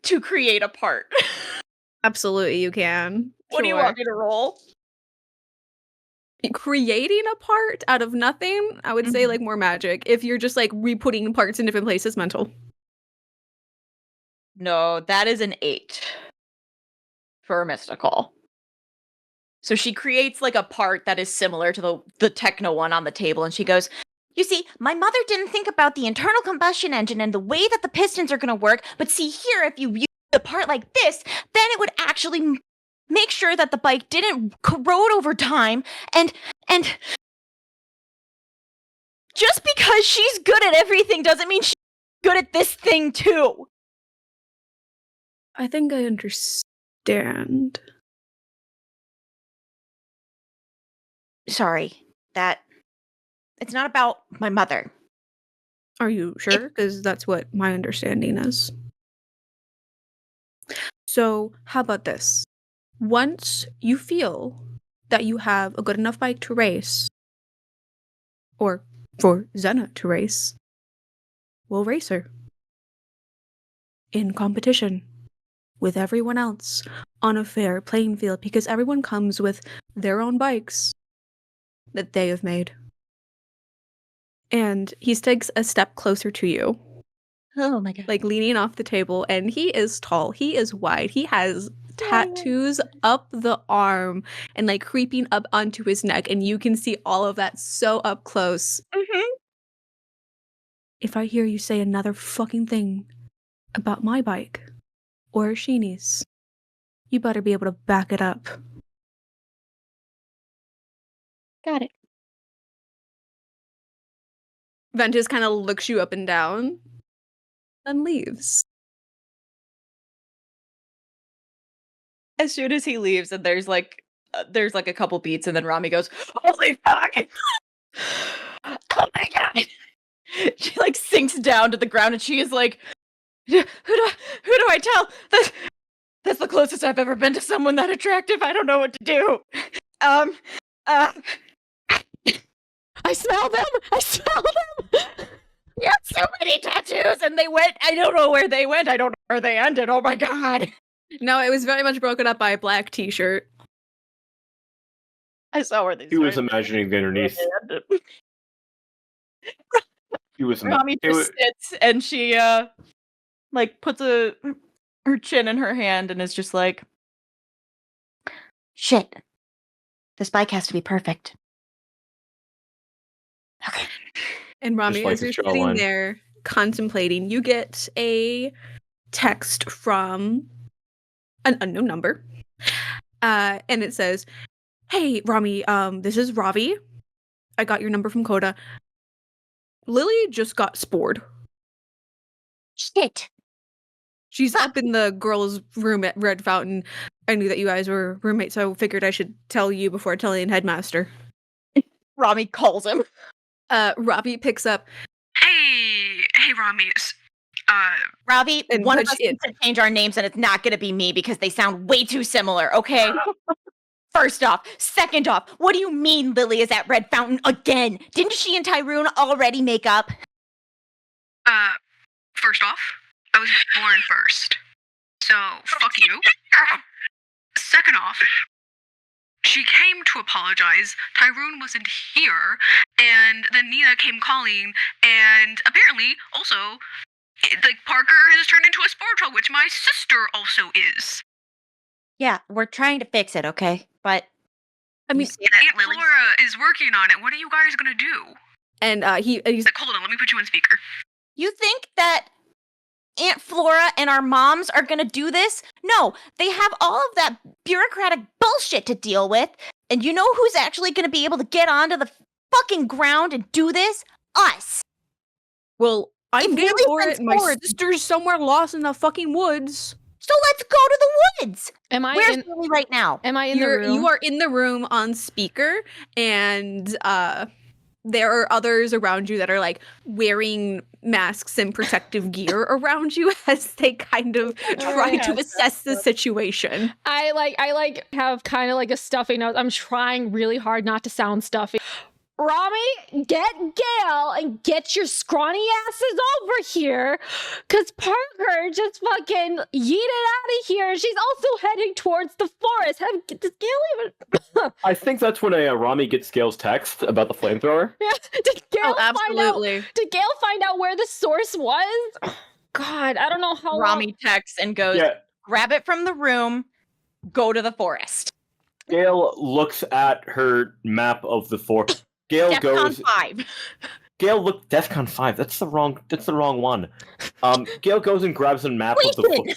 to create a part? Absolutely, you can. What do you want me to roll? Creating a part out of nothing, I would say, like, more magic. If you're just, like, re-putting parts in different places, mental. No, that is an 8 for mystical. So she creates, like, a part that is similar to the techno one on the table, and she goes, you see, my mother didn't think about the internal combustion engine and the way that the pistons are going to work, but see here, if you use the part like this, then it would actually make sure that the bike didn't corrode over time, and just because she's good at everything doesn't mean she's good at this thing too. I think I understand. Sorry, it's not about my mother. Are you sure? Because that's what my understanding is. So, how about this? Once you feel that you have a good enough bike to race, or for Xena to race, we'll race her. In competition. With everyone else. On a fair playing field. Because everyone comes with their own bikes that they have made. And he takes a step closer to you. Oh my god. Like leaning off the table, and he is tall, he is wide, he has tattoos up the arm and like creeping up onto his neck, and you can see all of that so up close. Mm-hmm. If I hear you say another fucking thing about my bike or Sheenie's, you better be able to back it up. Got it. Ventus kind of looks you up and down, then leaves. As soon as he leaves, and there's like a couple beats, and then Romi goes, "Holy fuck! Oh my god!" She like sinks down to the ground, and she is like, who do I tell? That's the closest I've ever been to someone that attractive. I don't know what to do. I smell them. I smell them. He had so many tattoos, and they went. I don't know where they went. I don't know where they ended. Oh my god. No, it was very much broken up by a black t-shirt. I saw where these. He was imagining the underneath. Romi just sits, and she like puts her chin in her hand, and is just like, Shit. This bike has to be perfect. Okay. And Romi, like as you're the sitting jawline. there contemplating, you get a text from an unknown number. And it says, "Hey, Romi, this is Ravi. I got your number from Coda. Lily just got spored. Shit. She's up in the girls' room at Red Fountain. I knew that you guys were roommates, so I figured I should tell you before telling Headmaster." Romi calls him. Ravi picks up. Hey, Romi. Ravi, And one of which us needs to change our names, and it's not going to be me because they sound way too similar, okay? First off. Second off, what do you mean Lily is at Red Fountain again? Didn't she and Tyrone already make up? First off, I was born first. So, fuck you. Second off, she came to apologize. Tyrone wasn't here, and then Nina came calling, and apparently, also, like, Parker has turned into a Sportal, which my sister also is. Yeah, we're trying to fix it, okay? But I mean, Aunt Flora is working on it. What are you guys gonna do? and he's Like, hold on, let me put you on speaker. you think that Aunt Flora and our moms are gonna do this? No, they have all of that bureaucratic bullshit to deal with. And you know who's actually gonna be able to get onto the fucking ground and do this? Us. well, I'm It game really for went it. My forward. sister's somewhere lost in the fucking woods. So let's go to the woods. Where's in Lily right now? am I in the room? You are in the room on speaker, and there are others around you that are like wearing masks and protective gear around you as they kind of try to assess the situation. I have kind of like a stuffy nose. I'm trying really hard not to sound stuffy. Romi, get Gayle and get your scrawny asses over here, cause Parker just fucking yeeted out of here. She's also heading towards the forest. Does Gayle even? I think that's when Romi gets Gale's text about the flamethrower. Yeah. Did Gayle Absolutely. Did Gayle find out where the source was? God, I don't know how. Romi texts and goes, Yeah, grab it from the room, go to the forest. Gale looks at her map of the forest. Gale DEFCON goes. 5. Gale look. DEFCON 5. That's the wrong one. Gale goes and grabs a map of the.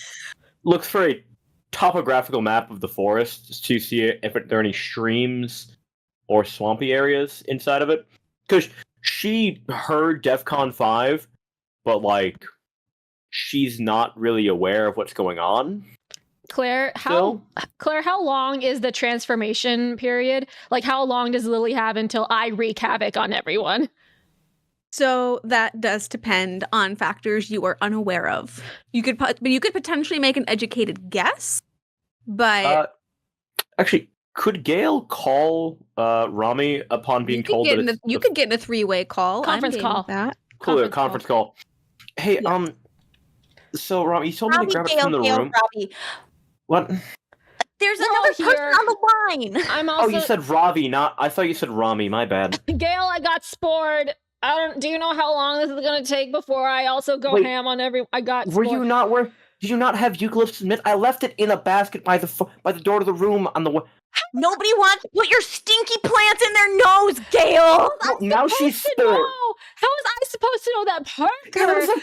Looks for a topographical map of the forest to see if there are any streams or swampy areas inside of it. Because she heard DEFCON 5, but like she's not really aware of what's going on. Claire, how long is the transformation period? Like, how long does Lily have until I wreak havoc on everyone? So that does depend on factors you are unaware of. You could potentially make an educated guess, but Actually, could Gale call Romi upon being told that you could get in a three-way call. Conference I'm game call. with that. Cool, conference call. Hey, Yes. So Romi, you told me to grab it from the room. Ravi. What? There's We're another all person here. on the line. I'm Oh, also you said Ravi, not. I thought you said Romi. My bad. Gayle. I got spored. Do you know how long this is gonna take before I also go Wait, ham on every? I got. Were spored. you not? Did you not have eucalyptus mint? I left it in a basket by the door to the room on the. How Nobody wants to put your stinky plants in their nose, Gayle. Now she's spoiled. How was I supposed to know that Parker There's a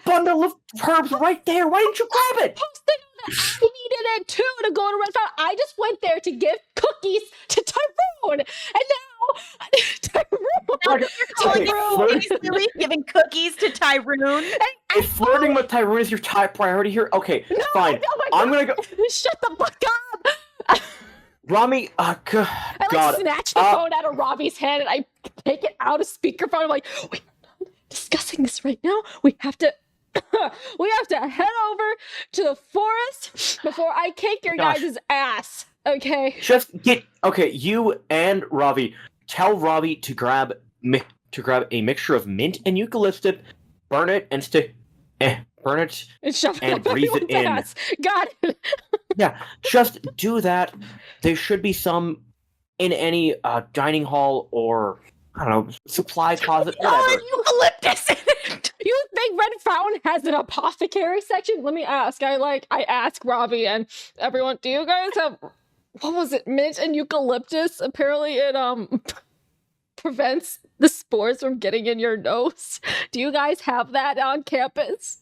bundle of herbs right there. Why didn't you grab it? Supposed to know that I needed it too to go to Red Fountain. I just went there to give cookies to Tyrone, and now Tyrone. He's really giving cookies to Tyrone. Is flirting with Tyrone is your top priority here? Okay, fine. I'm gonna go. Shut the fuck up. Romi, I snatch the phone out of Robbie's hand and I take it out of speakerphone. I'm like, we're not discussing this right now. We have to head over to the forest before I kick your guys' ass. Okay. You and Ravi tell Ravi to grab a mixture of mint and eucalyptus, burn it and shove and breathe it in. Ass. Got it. Yeah, just do that. There should be some in any dining hall or, I don't know, supply closet, whatever. Eucalyptus in it. You think Red Fountain has an apothecary section? Let me ask. I ask Robbie and everyone, do you guys have, what was it, mint and eucalyptus? Apparently it prevents the spores from getting in your nose. Do you guys have that on campus?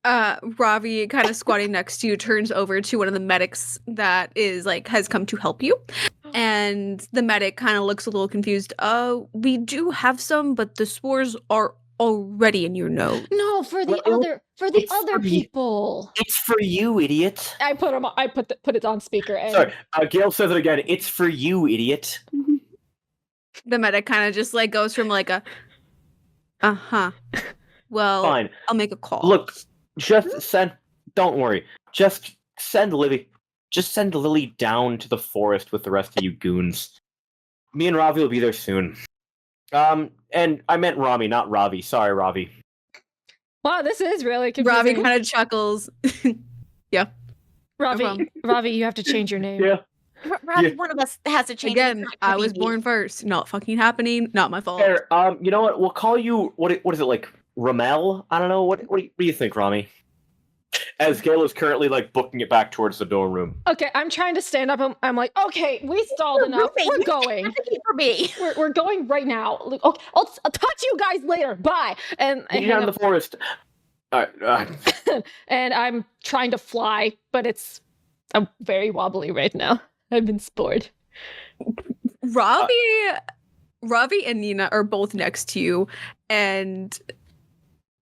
Ravi, kind of squatting next to you, turns over to one of the medics that is has come to help you. And the medic kind of looks a little confused. We do have some, but the spores are already in your nose. No, for the other people. It's for you, idiot. I put it on speaker. And... Sorry, Gayle says it again. It's for you, idiot. The medic kind of just goes from a, well, fine. I'll make a call. Look, don't worry. Just send Lily down to the forest with the rest of you goons. Me and Ravi will be there soon. And I meant Romi, not Ravi. Sorry, Ravi. Wow, this is really confusing. Ravi kind of chuckles. Yeah. Ravi, you have to change your name. Yeah. Ravi, one of us has to change. Again, I was born first. Not fucking happening. Not my fault. Fair. You know what? We'll call you, what is it, Ramel? I don't know. What do you think, Romi? As Gayle is currently booking it back towards the dorm room. Okay, I'm trying to stand up. I'm like, okay, we stalled enough. We're going. For me. We're going right now. Okay, I'll talk to you guys later. Bye. And I down in the forest. All right. And I'm trying to fly, but I'm very wobbly right now. I've been spored. Ravi and Nina are both next to you, and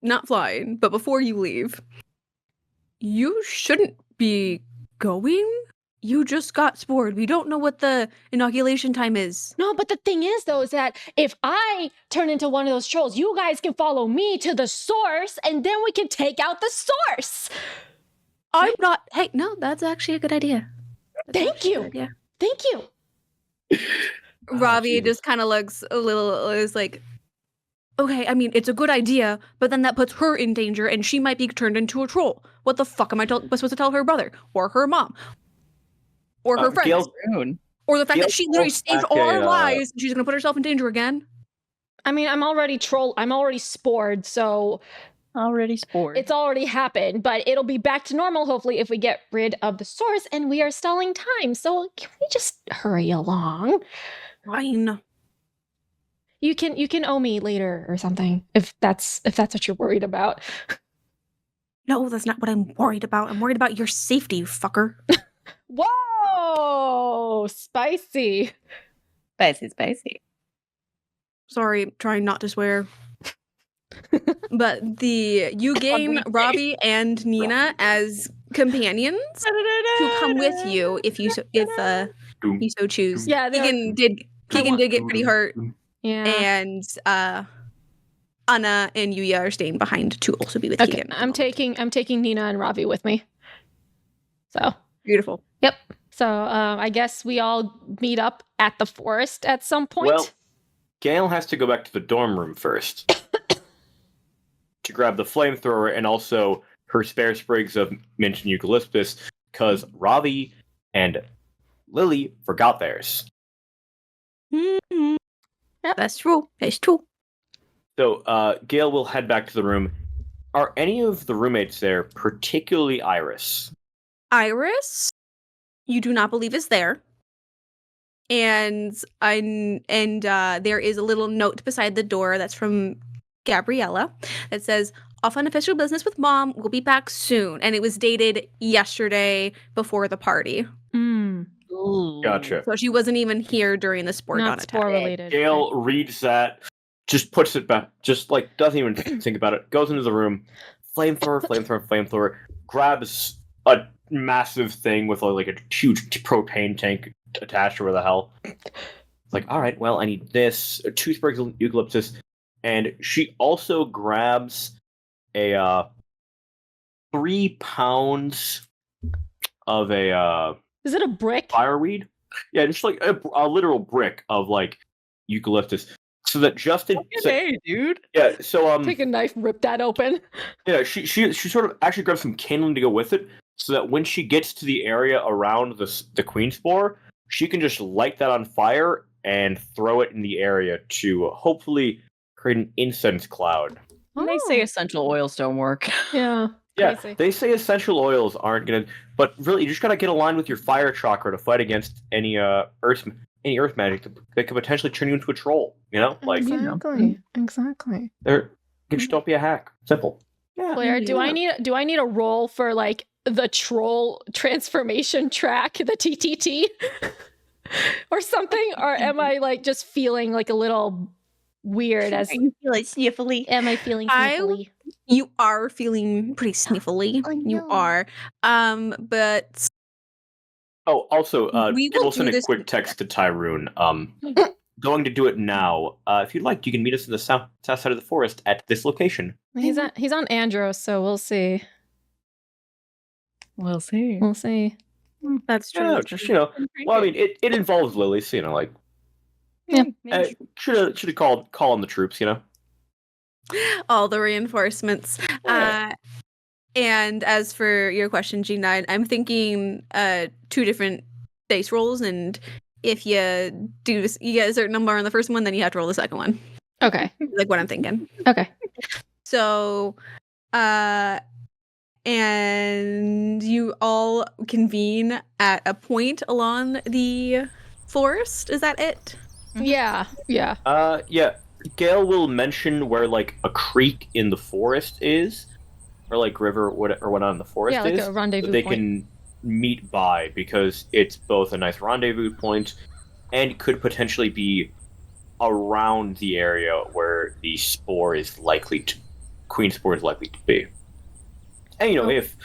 not flying, but before you leave, you shouldn't be going. You just got spored. We don't know what the inoculation time is. No, but the thing is, though, is that if I turn into one of those trolls, you guys can follow me to the source, and then we can take out the source. Hey, no, that's actually a good idea. Thank you. Yeah. Thank you. Ravi just kind of looks a little, is like, okay, I mean, it's a good idea, but then that puts her in danger and she might be turned into a troll. What the fuck am I supposed to tell her brother or her mom or her friends? Or the fact that she literally saved all our lives and she's going to put herself in danger again? I mean, I'm already spored, so... Already spored. It's already happened, but it'll be back to normal, hopefully, if we get rid of the source, and we are stalling time, so can we just hurry along? Fine. You can owe me later or something, if that's what you're worried about. No, that's not what I'm worried about. I'm worried about your safety, you fucker. Whoa! Spicy. Spicy. Sorry, trying not to swear. But you gain Robbie and Nina as companions to come with you if you so choose. Yeah, Keegan did get pretty hurt. Yeah. And Anna and Yuya are staying behind to also be with Keegan. I'm taking Nina and Ravi with me. So beautiful. Yep. So I guess we all meet up at the forest at some point. Well, Gayle has to go back to the dorm room first to grab the flamethrower and also her spare sprigs of mint and eucalyptus, because Ravi and Lily forgot theirs. Mm-hmm. Yep. That's true. So Gayle will head back to the room. Are any of the roommates there, particularly Iris? Iris? you do not believe is there. And there is a little note beside the door that's from Gabriella that says, "Off on official business with Mom. We'll be back soon." And it was dated yesterday before the party. Gotcha. So she wasn't even here during the Spore Dawn attack. Spore related. Gayle reads that, just puts it back, just like doesn't even think about it, goes into the room, flamethrower, grabs a massive thing with like a huge propane tank attached to where the hell. It's like, all right, well, I need this, 2 sprigs of eucalyptus, and she also grabs a 3 pounds of a Is it a brick? fireweed. Yeah, just like a literal brick of like eucalyptus, so that Justin. Hey, dude. Yeah, so Take a knife, rip that open. Yeah, she sort of actually grabs some kindling to go with it, so that when she gets to the area around the queen spore, she can just light that on fire and throw it in the area to hopefully create an incense cloud. They say essential oils don't work. Yeah. Yeah, Crazy. they say essential oils aren't gonna, but really, you just gotta get aligned with your fire chakra to fight against any earth magic that could potentially turn you into a troll. You know, like Exactly. just don't be a hack. Simple. Yeah. Claire, do I need a roll for like the troll transformation track, the TTT, or something, or am I like just feeling like a little weird? As Are you feeling sniffly? am I feeling sniffly? You are feeling pretty sniffly. Oh, You no. are. But Oh, also, We will we'll send do a this quick text to Tyrone. Going to do it now. If you'd like, you can meet us in the south side of the forest at this location. He's on Andros, so we'll see. We'll see. We'll see. that's true. Yeah, just well, I mean, it involves Lily, so like, should have called on the troops, All the reinforcements. Yeah. And as for your question, G9, I'm thinking 2 different dice rolls, and if you get a certain number on the first one, then you have to roll the second one. Okay. Like what I'm thinking. Okay. So, and you all convene at a point along the forest. Is that it? Yeah. Yeah. Yeah. Gayle will mention where like a creek in the forest is, or like river or whatnot in the forest Yeah, like is, a rendezvous that they point. can meet by, because it's both a nice rendezvous point and could potentially be around the area where the queen spore is likely to be. And if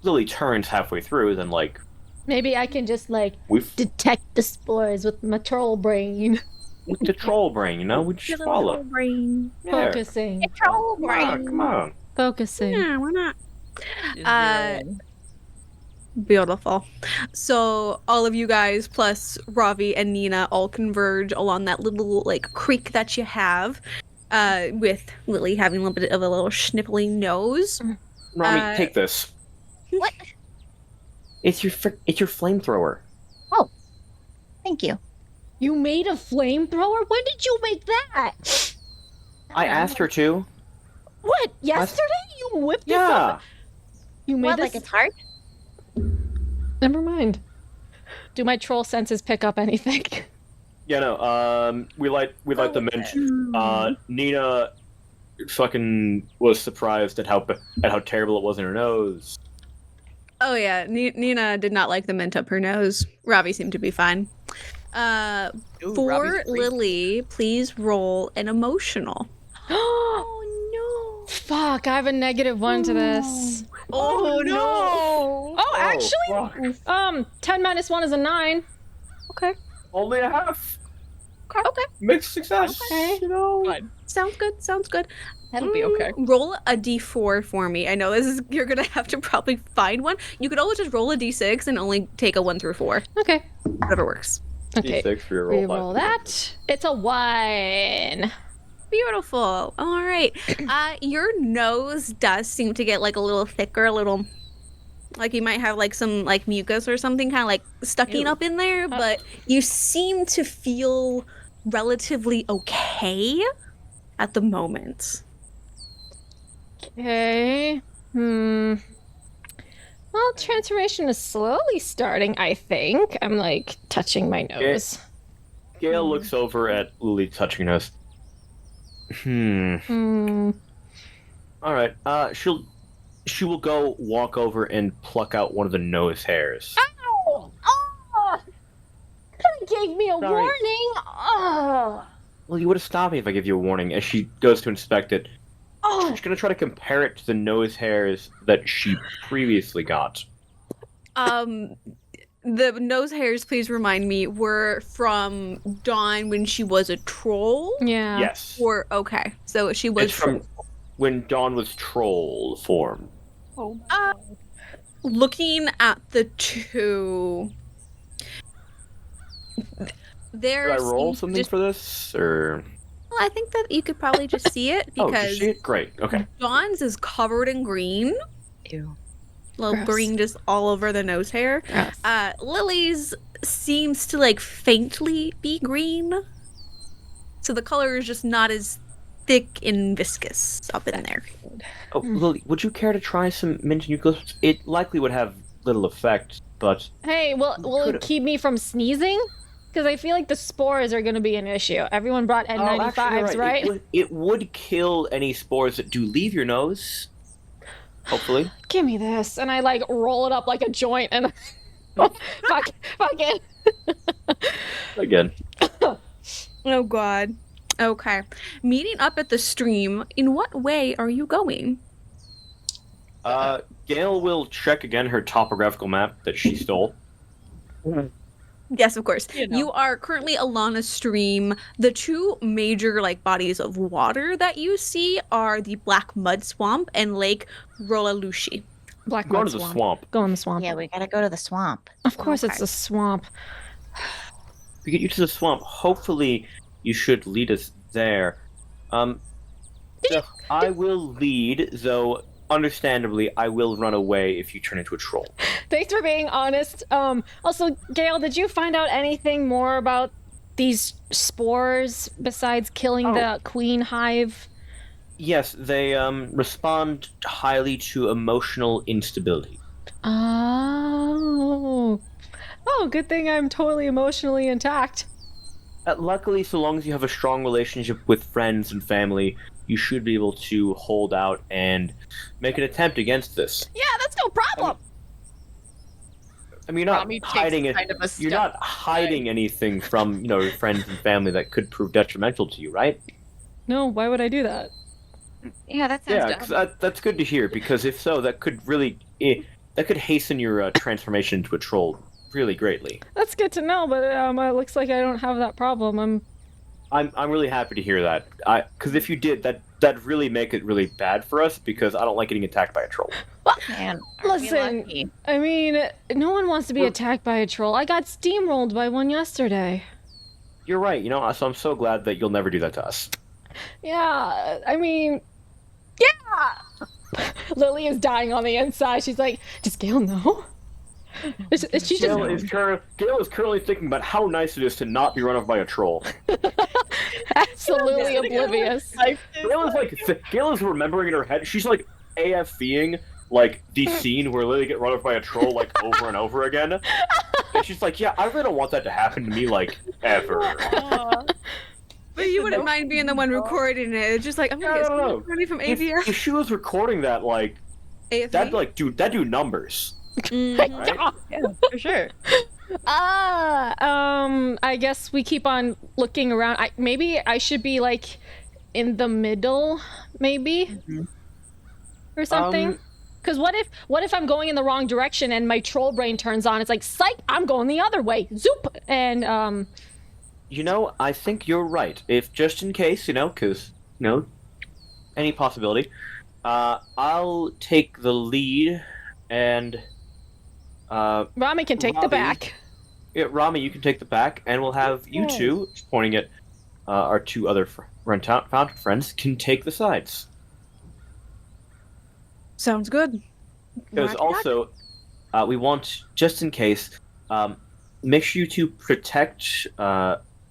Lily turns halfway through, then like Maybe I can just like detect the spores with my troll brain. with the troll brain, we just follow. Brain. Yeah. Focusing. Troll Come on. Focusing. Yeah, why not? Beautiful. So all of you guys plus Ravi and Nina all converge along that little like creek that you have, with Lily having a little bit of a little sniffly nose. Romi, take this. What? It's your flamethrower. Thank you. You made a flamethrower? When did you make that? I asked her to. What? Yesterday? You whipped this Yeah. up? You made What, this? like it's hard? Never mind. Do my troll senses pick up anything? Yeah, no. We light the mint. Nina fucking was surprised at how terrible it was in her nose. Oh yeah, Nina did not like the mint up her nose. Ravi seemed to be fine. Ooh, For Robbie's great. Lily, please roll an emotional. Oh no! Fuck! I have a -1 to this. Oh no! Oh, actually, fuck. 10 minus 1 is a 9. Okay. Only a half. Okay. Mixed success. Okay. Fine. Sounds good. That'll be okay. Roll a d4 for me. I know you're gonna have to probably find one. You could always just roll a d6 and only take a 1 through 4. Okay. Whatever works. Okay. D6 for your roll. Reroll that. It's a 1. Beautiful. All right. Your nose does seem to get like a little thicker, a little like you might have like some like mucus or something kind of like stucking up in there, but you seem to feel relatively okay at the moment. Okay. Well, transformation is slowly starting, I think. I'm, like, touching my nose. Gayle looks over at Lily touching her nose. All right. She will go walk over and pluck out one of the nose hairs. Ow! Oh! That gave me a warning! Oh! Well, you would have stopped me if I gave you a warning. As she goes to inspect it, Oh! she's going to try to compare it to the nose hairs that she previously got. The nose hairs, please remind me, were from Dawn when she was a troll? Yeah. Yes. Or, okay, so she was... It's from when Dawn was troll form. Oh, looking at the two... Should I roll something for this, or...? Well, I think that you could probably just see it, because... Oh, just see it? Great, okay. Dawn's is covered in green. Ew. Little Gross. green just all over the nose hair. Gross. Lily's seems to, like, faintly be green. So the color is just not as thick and viscous up in there. Oh, Lily, would you care to try some mint and eucalyptus? It likely would have little effect, but... Hey, will it keep me from sneezing? Because I feel like the spores are going to be an issue. Everyone brought N95s, actually, right? It would kill any spores that do leave your nose. Hopefully. Give me this. And I, like, roll it up like a joint and... fuck it. Again. Oh, God. Okay. Meeting up at the stream, in what way are you going? Gayle will check again her topographical map that she stole. Yes, of course. You are currently along a stream. The two major bodies of water that you see are the Black Mud Swamp and Lake Rolalushi. Black Go Mud to the Swamp. swamp. Go in the swamp. Yeah, we gotta go to the swamp. Of course it's a swamp. If we get you to the swamp, hopefully you should lead us there. I will lead, though understandably I will run away if you turn into a troll. Thanks for being honest. Also, Gayle, did you find out anything more about these spores besides killing the queen hive? Yes, they respond highly to emotional instability. Oh, good thing I'm totally emotionally intact. Luckily, so long as you have a strong relationship with friends and family, you should be able to hold out and make an attempt against this. Yeah, that's no problem. I mean, you're not hiding it. You're not hiding anything from your friends and family that could prove detrimental to you, right? No, why would I do that? Yeah, that sounds Yeah, 'cause that's good to hear. Because if so, that could really that could hasten your transformation into a troll really greatly. That's good to know, but it looks like I don't have that problem. I'm really happy to hear that. Because if you did, that'd really make it really bad for us. Because I don't like getting attacked by a troll. Well, Man, listen, I mean, no one wants to be attacked by a troll. I got steamrolled by one yesterday. You're right. So I'm so glad that you'll never do that to us. Yeah, I mean, yeah. Lily is dying on the inside. She's like, does Gayle know? Is she Gayle is currently thinking about how nice it is to not be run over by a troll. Absolutely oblivious. Gayle is remembering in her head. She's like AFVing the scene where Lily get run over by a troll over and over again. And she's like, yeah, I really don't want that to happen to me ever. But you wouldn't mind being the one recording it. It's just I'm gonna get some money from AVR. If she was recording that, that'd do numbers. Mm-hmm. Right? Yeah, for sure. I guess we keep on looking around. Maybe I should be in the middle, maybe, or something. Because what if I'm going in the wrong direction and my troll brain turns on? It's like, psych, I'm going the other way. Zoop! And I think you're right. If just in case, because any possibility, I'll take the lead and. Romi can take the back. Yeah, Romi, you can take the back, and we'll have you two, pointing at our two other fountain friends, can take the sides. Sounds good. Because also, we want, just in case, make sure you two protect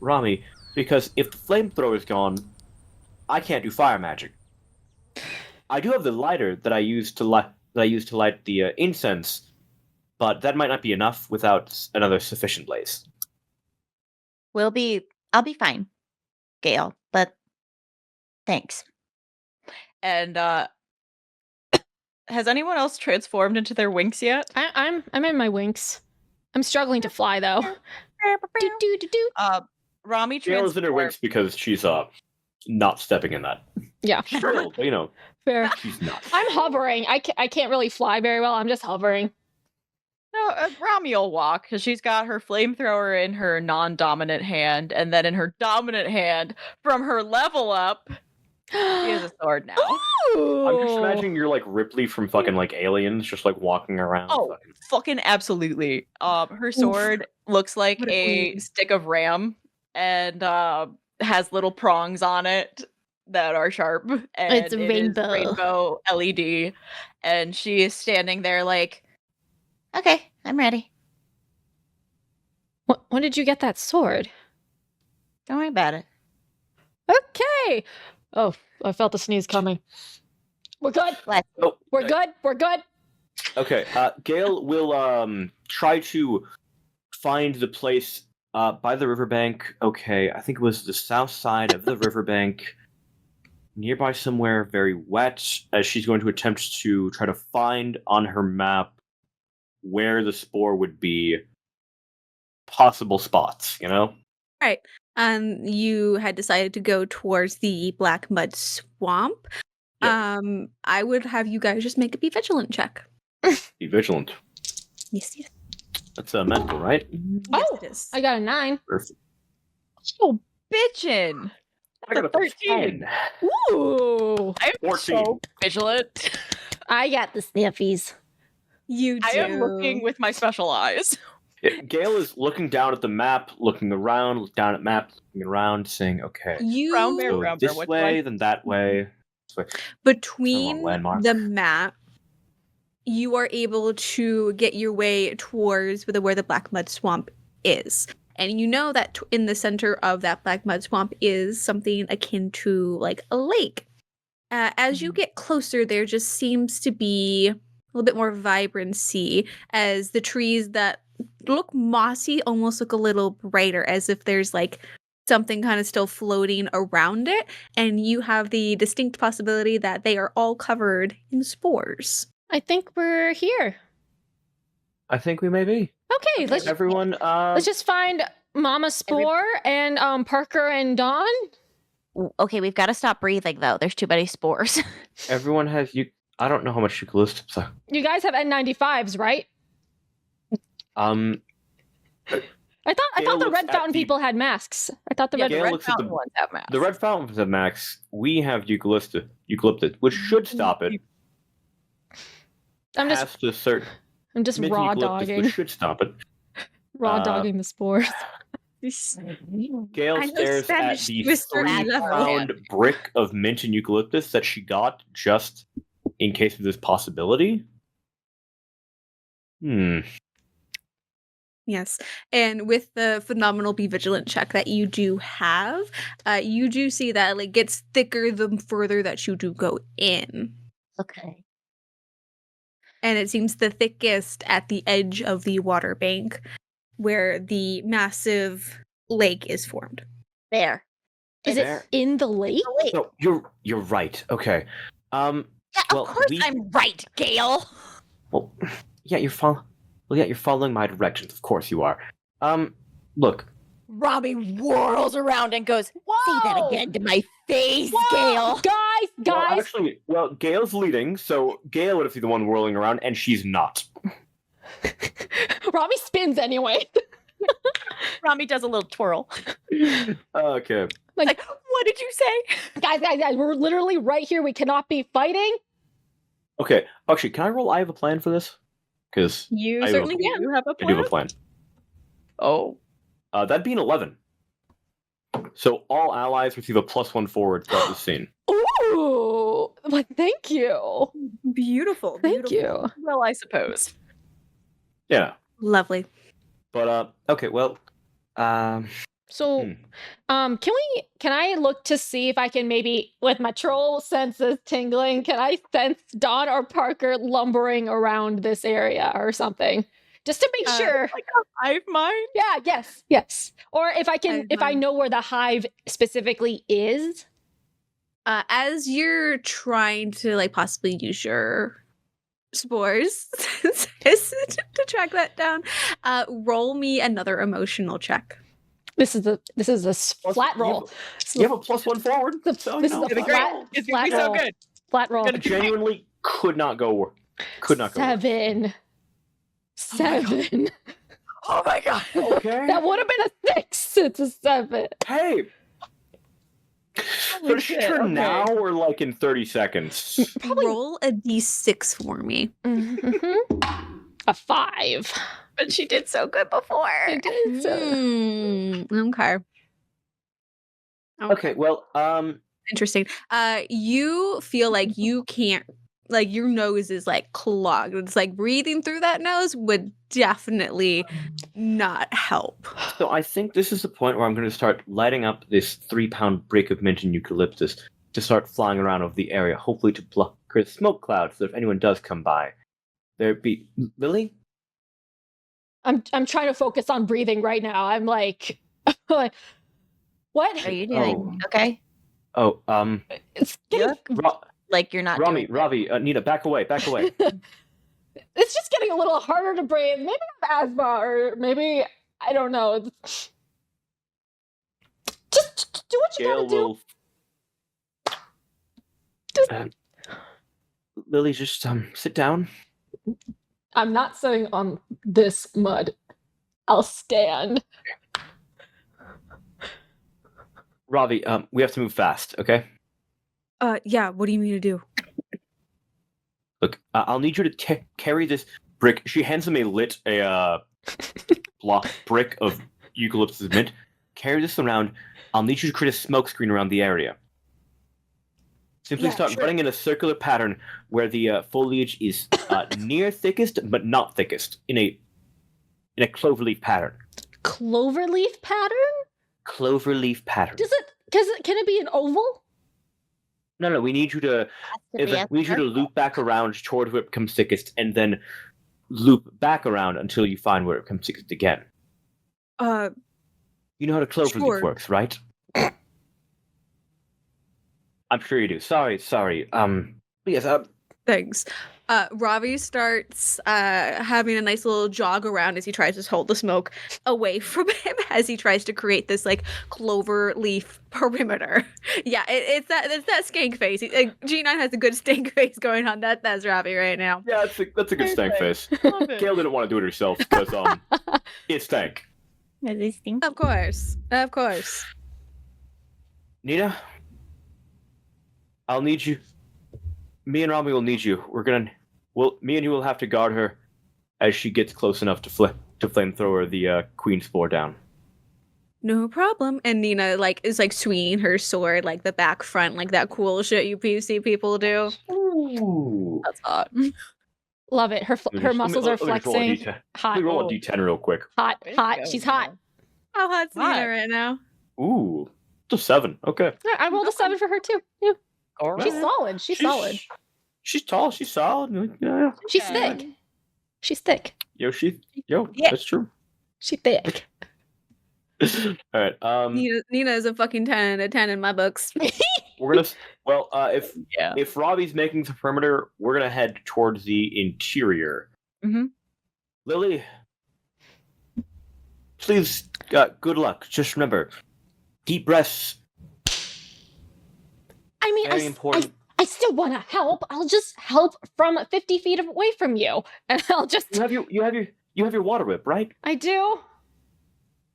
Romi, because if the flamethrower is gone, I can't do fire magic. I do have the lighter that I use to light the incense. but that might not be enough without another sufficient blaze. I'll be fine, Gayle, but thanks. And has anyone else transformed into their Winx yet? I'm in my Winx. I'm struggling to fly though. Do. Romi Gayle is in her transformed. Winx because she's not stepping in that. Yeah. Still, Fair. she's not. I'm hovering. I can't really fly very well. I'm just hovering. No, Romi will walk because she's got her flamethrower in her non-dominant hand, and then in her dominant hand, from her level up, she has a sword now. I'm just imagining you're like Ripley from fucking like Aliens, just like walking around. Oh, fucking absolutely. Her sword looks like a stick of ram and has little prongs on it that are sharp. And It's a rainbow. Rainbow LED. And she is standing there like, Okay, I'm ready. When did you get that sword? Don't worry about it. Okay. Oh, I felt the sneeze coming. We're good. Oh, We're good. We're good. Okay, Gayle will try to find the place by the riverbank. Okay, I think it was the south side of the riverbank, nearby somewhere very wet, as she's going to attempt to try to find on her map where the spore would be possible spots, Right. You had decided to go towards the black mud swamp. Yep. I would have you guys just make a be vigilant check. Be vigilant. Yes. That's mental, right? Yes, it is. I got a 9. Perfect. oh, bitchin'. I got a 13. Ooh. I'm 14. so vigilant. I got the sniffies. You do. I am looking with my special eyes. Gayle is looking down at the map, looking around, looking down at map, looking around, saying, okay, Brown bear, so brown bear, this which way, way? then that way. This way. Between landmark. the map, you are able to get your way towards where the black mud swamp is. And you know that in the center of that black mud swamp is something akin to like a lake. As you get closer, there just seems to be a little bit more vibrancy as the trees that look mossy almost look a little brighter, as if there's like something kind of still floating around it. And you have the distinct possibility that they are all covered in spores. I think we're here. I think we may be. Okay, let's just find Mama Spore and Parker and Dawn. Okay, we've got to stop breathing though. There's too many spores. Everyone has you. I don't know how much eucalyptus. You guys have N95s, right? I thought the Red Fountain people had masks. I thought the Red Fountain ones have masks. The Red Fountains have masks. We have eucalyptus, which should stop it. I'm just raw dogging. Which should stop it. Raw dogging the spores. Gayle stares at the 3-pound brick of mint and eucalyptus that she got just in case of this possibility. Yes. And with the phenomenal be vigilant check that you do have, you do see that it gets thicker the further that you do go in. Okay. And it seems the thickest at the edge of the water bank where the massive lake is formed. There. Is it in the lake? No, you're right. Okay. Yeah, of course I'm right, Gayle. Well, yeah, you're following my directions. Of course you are. Look. Robbie whirls around and goes, Whoa! Say that again to my face, Whoa! Gayle. Guys! Well, Gayle's leading, so Gayle would have been the one whirling around, and she's not. Robbie spins anyway. Romi does a little twirl. Okay. Like, what did you say? Guys, we're literally right here. We cannot be fighting. Okay. Actually, can I roll I have a plan for this? Because You certainly can. You have a I plan. do have a plan. Oh. That'd be an 11. So all allies receive a +1 forward throughout the scene. Ooh, like thank you. Beautiful. Thank you. Well, I suppose. Yeah. Lovely. But okay, well, So, can I look to see if I can maybe, with my troll senses tingling, can I sense Dawn or Parker lumbering around this area or something? just to make sure. Like a hive mind? Yeah, yes. Or if I know where the hive specifically is. As you're trying to like possibly use your spores to track that down, roll me another emotional check. This is a flat roll. You have a +1 forward. So, this is a It's gonna be so good. Flat roll. I genuinely could not go. Could not go. 7. 7. Oh my god. Okay. That would have been a 6. It's a 7. Hey. For sure now or like in 30 seconds? Roll a d6 for me. Mm-hmm. A 5. But she did so good before. I did so. Okay. Okay, well, Interesting. You feel like you can't, like your nose is like clogged. It's like breathing through that nose would definitely not help. so I think this is the point where I'm going to start lighting up this 3-pound brick of mint and eucalyptus to start flying around over the area, hopefully to create a smoke cloud so if anyone does come by, there'd be... Lily? I'm trying to focus on breathing right now. I'm like, what? Are you doing okay? Oh, It's getting, Like you're not Romi, doing Ravi, Nita, back away. it's just getting a little harder to breathe. Maybe I have asthma, or maybe I don't know. Just do what you Gayle gotta do. Lily, just sit down. I'm not sitting on this mud. I'll stand. Ravi, we have to move fast, okay? Yeah, what do you mean to do? Look, I'll need you to carry this brick. She hands him a brick of eucalyptus mint. Carry this around. I'll need you to create a smoke screen around the area. Simply start running in a circular pattern where the foliage is near thickest but not thickest in a cloverleaf pattern. Cloverleaf pattern? Cloverleaf pattern. Can it be an oval? No. We need you to loop back around toward where it becomes thickest, and then loop back around until you find where it becomes thickest again. You know how the cloverleaf works, right? I'm sure you do. Sorry. Yes. Thanks. Ravi starts having a nice little jog around as he tries to hold the smoke away from him as he tries to create this like clover leaf perimeter. Yeah, it's that skank face. G9 has a good stank face going on. That's Ravi right now. Yeah, that's a good stank face. Gayle didn't want to do it herself because it's stank. Of course. Nita, I'll need you. Me and Romi will need you. Me and you will have to guard her as she gets close enough to flamethrower the queen spore down. No problem. And Nina is swinging her sword like the back front, like that cool shit you PC people do. Ooh. That's hot. Love it. Her muscles are flexing. Hot. Let me roll a D10 real quick. Hot. She's hot. How hot's Nina right now? Ooh, it's a 7. Okay. I rolled a 7 for her too. Yeah. All right. She's solid. She's solid. She's tall. She's solid. Yeah. She's thick. She's thick. That's true. She's thick. All right. Nina is a fucking 10 out of 10 in my books. We're gonna. Well, if Robbie's making the perimeter, we're gonna head towards the interior. Mm-hmm. Lily, please. Good luck. Just remember, deep breaths. I mean, Very important. I still want to help. I'll just help from 50 feet away from you, and I'll just. You have your water whip, right? I do.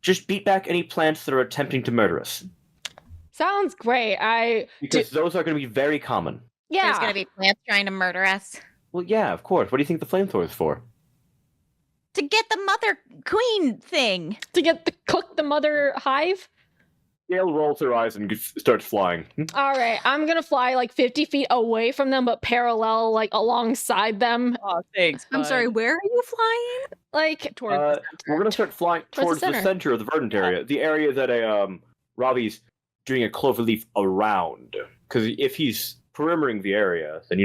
Just beat back any plants that are attempting to murder us. Sounds great. Because those are going to be very common. Yeah. There's going to be plants trying to murder us. Well, yeah, of course. What do you think the flamethrower is for? To get the mother queen thing. To get cook the mother hive? Gayle rolls her eyes and starts flying. All right, I'm going to fly like 50 feet away from them, but parallel, like alongside them. Oh, thanks. I'm sorry, where are you flying? Like towards the center. We're going to start flying towards the center of the verdant area. The area that Robbie's doing a cloverleaf around. Because if he's perimetering the area, then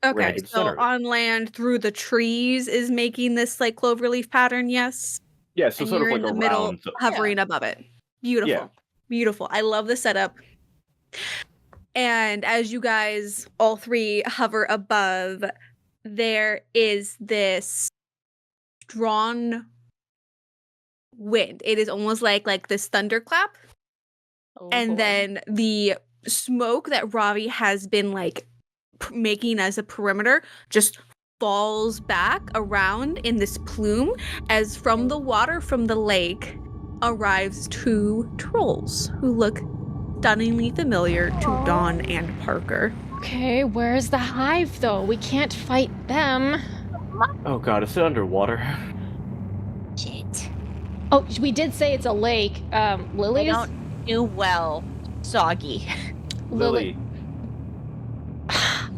Okay, so on land through the trees is making this like cloverleaf pattern, yes? Yeah, so And sort you're of like in the a middle, round. hovering above it. Beautiful. Yeah. Beautiful. I love the setup. And as you guys, all three, hover above, there is this drawn wind. It is almost like this thunderclap. And then the smoke that Ravi has been like making as a perimeter just falls back around in this plume as from the water from the lake arrives two trolls who look stunningly familiar to Dawn and Parker. Okay, where's the hive though? We can't fight them. Oh god, is it underwater? Shit. Oh, we did say it's a lake. Lily I don't do well. Soggy. Lily.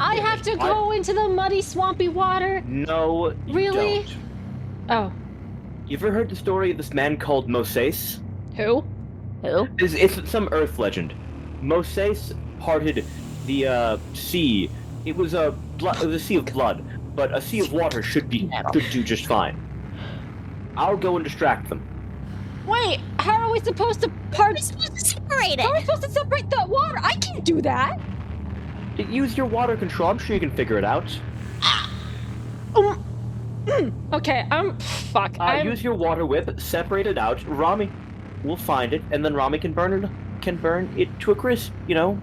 I have to go into the muddy, swampy water. No, you Really? don't. Oh, You ever heard the story of this man called Moses? who? Who? It's some Earth legend. Moses parted the sea. It was a sea of blood, but a sea of water should do just fine. I'll go and distract them. Wait, how are we supposed to part? Separate How are we it. supposed to separate the water? I can't do that. Use your water control. I'm sure you can figure it out. Okay, fuck. Use your water whip. Separate it out. Romi will find it, and then Romi can burn it to a crisp. Yeah,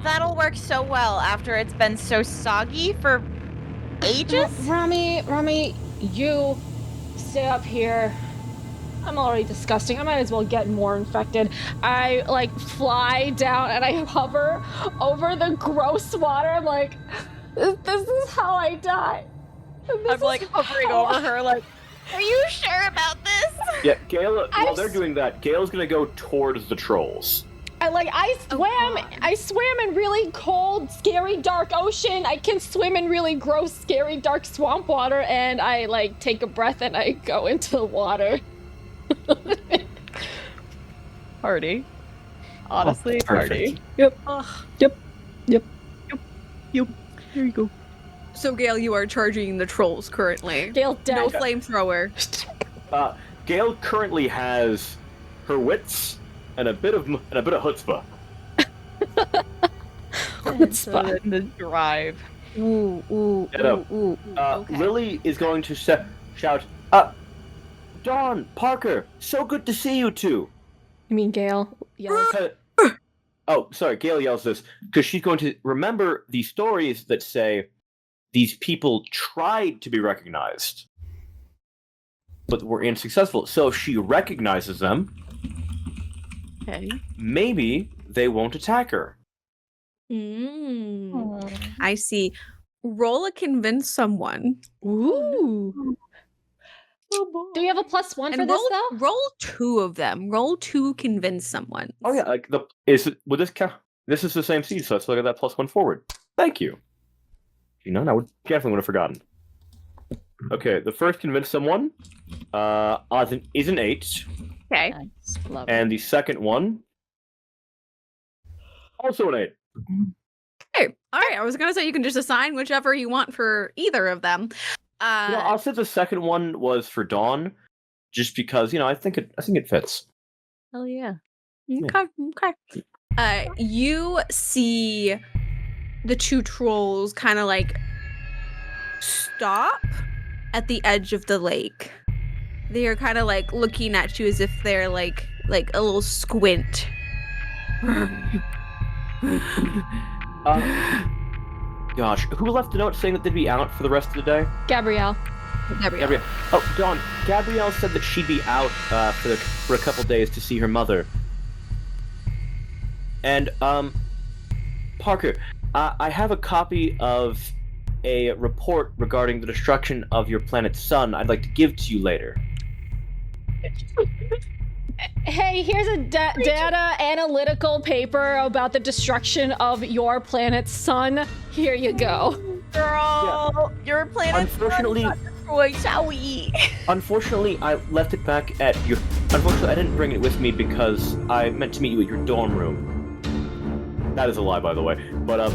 that'll work so well after it's been so soggy for ages. Romi, you stay up here. I'm already disgusting. I might as well get more infected. I fly down and I hover over the gross water. I'm like, this is how I die. I'm hovering over her like, Are you sure about this? Yeah, Gayle. While they're doing that, Gayle's gonna go towards the trolls. I swam in really cold, scary, dark ocean. I can swim in really gross, scary, dark swamp water, and I take a breath and I go into the water. party. Honestly, party. Yep. Yep. Here you go. So Gayle, you are charging the trolls currently. Gayle dead. No flamethrower. Gayle currently has her wits and a bit of chutzpah. Chutzpah. The drive. Ooh. Okay. Lily is going to shout, Dawn, Parker, so good to see you two. You mean Gayle? Yells. Gayle yells this because she's going to remember the stories that say these people tried to be recognized, but were unsuccessful. So if she recognizes them, maybe they won't attack her. I see. Roll a convince someone. Ooh. Do we have a +1 for this though? Roll 2 of them. Roll 2 convince someone. Oh yeah, would this count? This is the same seed, so let's look at that +1 forward. Thank you. I definitely would have forgotten. Okay, the first convince someone is an 8. Okay. Nice. And the second one also an 8. Okay. All right. I was gonna say you can just assign whichever you want for either of them. I'll say the second one was for Dawn, just because I think it fits. Hell yeah. Okay. You see the two trolls kind of stop at the edge of the lake. They are kind of looking at you as if they're like a little squint. Gosh, who left a note saying that they'd be out for the rest of the day? Gabrielle. Gabrielle. Oh, Dawn. Gabrielle said that she'd be out for a couple days to see her mother. And Parker, I have a copy of a report regarding the destruction of your planet's sun. I'd like to give to you later. Hey, here's a data analytical paper about the destruction of your planet's sun. Here you go. Girl, your planet's Unfortunately, Unfortunately, I left it back at your. Unfortunately, I didn't bring it with me because I meant to meet you at your dorm room. That is a lie, by the way. But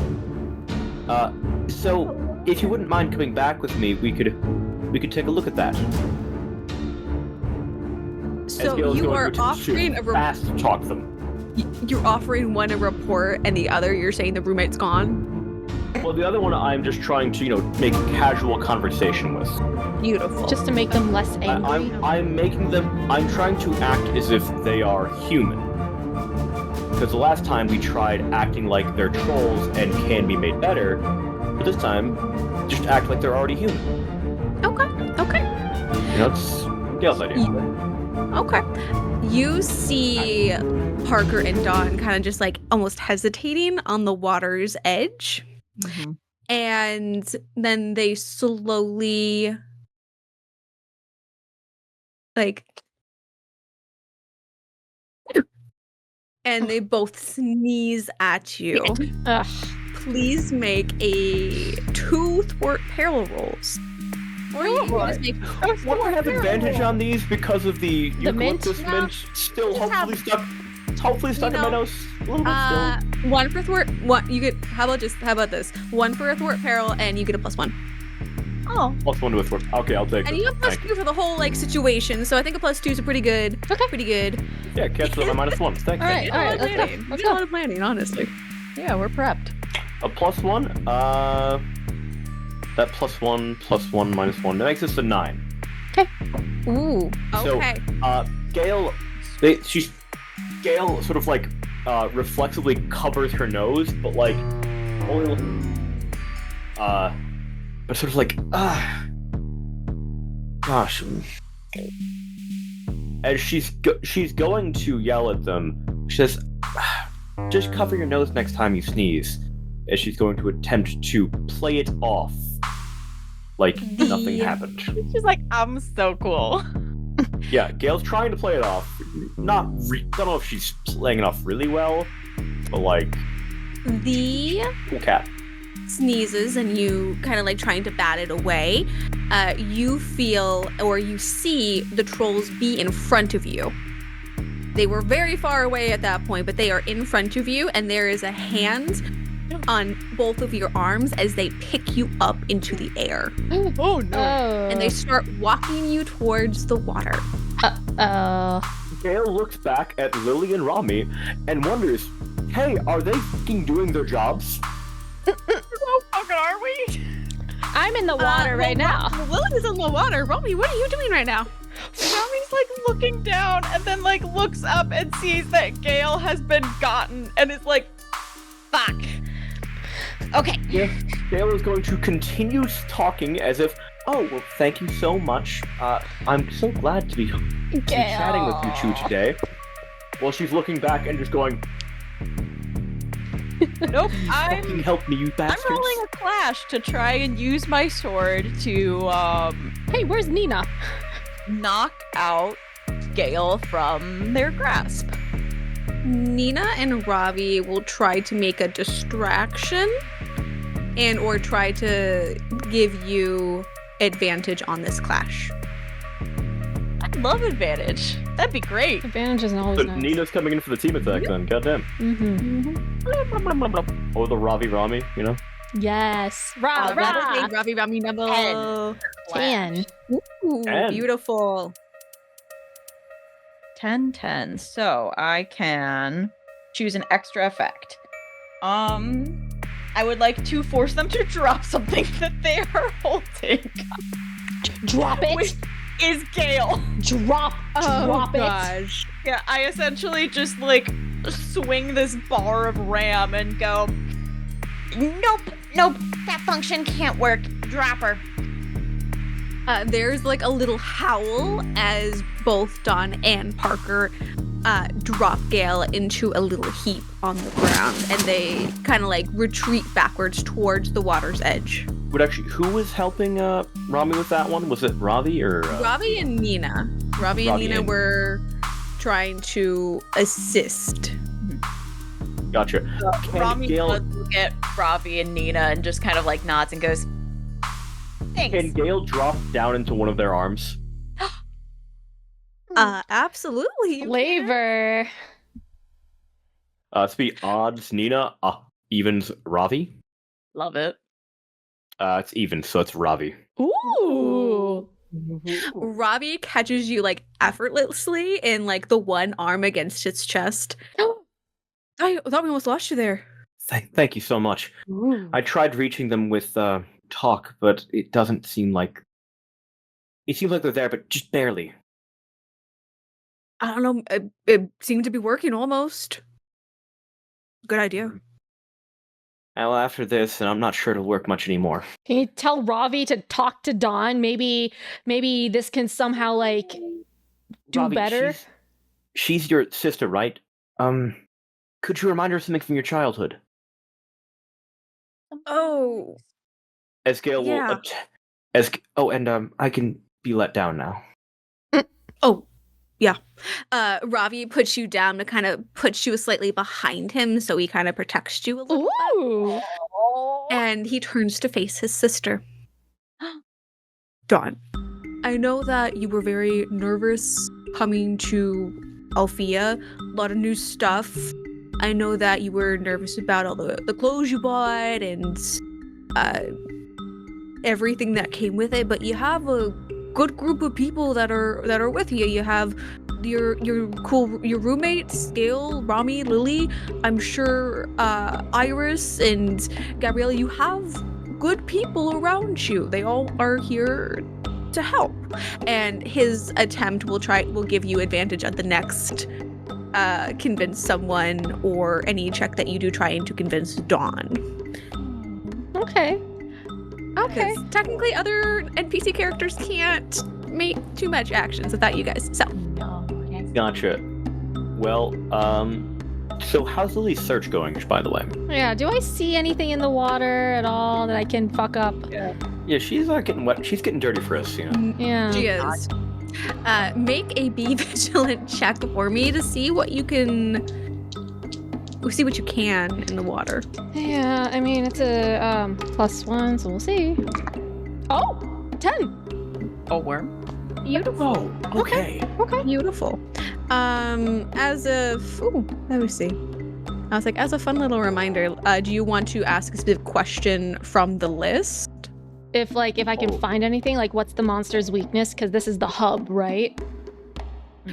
so if you wouldn't mind coming back with me, we could take a look at that. So you are offering fast talk them. You're offering one a report, and the other you're saying the roommate's gone. Well, the other one I'm just trying to, make casual conversation with. Beautiful. Just to make them less angry. I'm trying to act as if they are human. Because the last time we tried acting like they're trolls and can be made better, but this time, just act like they're already human. Okay. It's Gayle's idea. Okay. You see Parker and Dawn kind of just like almost hesitating on the water's edge. Mm-hmm. And then they slowly and they both sneeze at you. Ugh. Please make a 2 thwart peril rolls. Or you can just make Won't I have advantage on these because of the eucalyptus mint? mint still hopefully stuck in my nose a little bit still? 1 for thwart. What you get? How about this? 1 for a thwart peril, and you get a +1. Oh. +1 to a thwart. Okay, I'll take it. And you have +2 for the whole situation, so I think a +2s are pretty good. Okay. Pretty good. Yeah, catch them on -1. Thanks. All right, let's go. We did a lot of planning, honestly. Yeah, we're prepped. A +1. That +1 -1 that makes this a 9. Ooh. So, Okay. Gayle sort of reflexively covers her nose, but only but sort of gosh. As she's going to yell at them, she says, "Just cover your nose next time you sneeze." As she's going to attempt to play it off like nothing happened. She's like, I'm so cool. Yeah, Gayle's trying to play it off. Don't know if she's playing it off really well, but The cool cat. sneezes and you kind of trying to bat it away. You feel or you see the trolls be in front of you. They were very far away at that point, but they are in front of you, and there is a hand on both of your arms as they pick you up into the air. Oh no. And they start walking you towards the water. Gayle looks back at Lily and Romi and wonders, hey, are they fucking doing their jobs? How fucking are we? I'm in the water right now. Lily's in the water. Romi, what are you doing right now? Romi's looking down and then looks up and sees that Gayle has been gotten and is like, fuck. Okay. Yeah, Gayle is going to continue talking as if, oh, well, thank you so much. I'm so glad to be chatting with you two today. Well, she's looking back and just going, nope, fucking help me, you bastards. I'm rolling a clash to try and use my sword to, Hey, where's Nina? knock out Gayle from their grasp. Nina and Ravi will try to make a distraction and or try to give you advantage on this clash. I'd love advantage. That'd be great. Advantage isn't always But nice. Nina's coming in for the team attack then, goddamn. Mm-hmm. Or the Ravi Rami, Yes. Rah, rah. Ravi Rami number 10. Ooh, 10. beautiful. 10. So I can choose an extra effect. I would like to force them to drop something that they are holding. Drop it. Which is Gayle. Drop it. Gosh. Yeah, I essentially just swing this bar of ram and go, Nope, that function can't work. Drop her. There's a little howl as both Dawn and Parker drop Gayle into a little heap on the ground, and they kind of retreat backwards towards the water's edge. But actually, who was helping Rami with that one? Was it Ravi or... Ravi and Nina. Ravi and Nina were trying to assist. Gotcha. Romi does look at Ravi and Nina and just kind of nods and goes, thanks. Can Gayle drop down into one of their arms? Absolutely. Flavor. To be odds, Nina. Evens, Ravi. Love it. It's even, so it's Ravi. Ooh. Robbie catches you like effortlessly in like the one arm against its chest. I thought we almost lost you there. Thank you so much. Ooh. I tried reaching them with talk, but it doesn't seem like. It seems like they're there, but just barely. I don't know. It seemed to be working almost. Good idea. Well, after this, and I'm not sure it'll work much anymore. Can you tell Ravi to talk to Dawn? Maybe this can somehow like do Ravi, better. She's your sister, right? Could you remind her of something from your childhood? Oh, As Gayle yeah. will. I can be let down now. Oh, yeah. Ravi puts you down to kind of put you slightly behind him, so he kind of protects you a little Ooh. bit. And he turns to face his sister. Dawn, I know that you were very nervous coming to Alfea. A lot of new stuff. I know that you were nervous about all the clothes you bought and everything that came with it, but you have a good group of people that are with you. You have your roommates, Gayle, Romi, Lily. I'm sure Iris and Gabrielle. You have good people around you. They all are here to help. And his attempt will give you advantage at the next convince someone or any check that you do trying to convince Dawn. Okay. Okay. Because technically other NPC characters can't make too much actions without you guys. So. Gotcha. Well, so how's Lily's search going, by the way? Yeah, do I see anything in the water at all that I can fuck up? Yeah, she's getting wet. She's getting dirty for us, you know. Yeah. She is. Make a be vigilant check for me to see what you can. See what you can in the water. Yeah, I mean it's a +1, so we'll see. Oh, 10. A worm. Beautiful. Oh, okay. Beautiful. As a let me see. I was like, as a fun little reminder, do you want to ask a specific question from the list? If I can find anything, like what's the monster's weakness? Because this is the hub, right?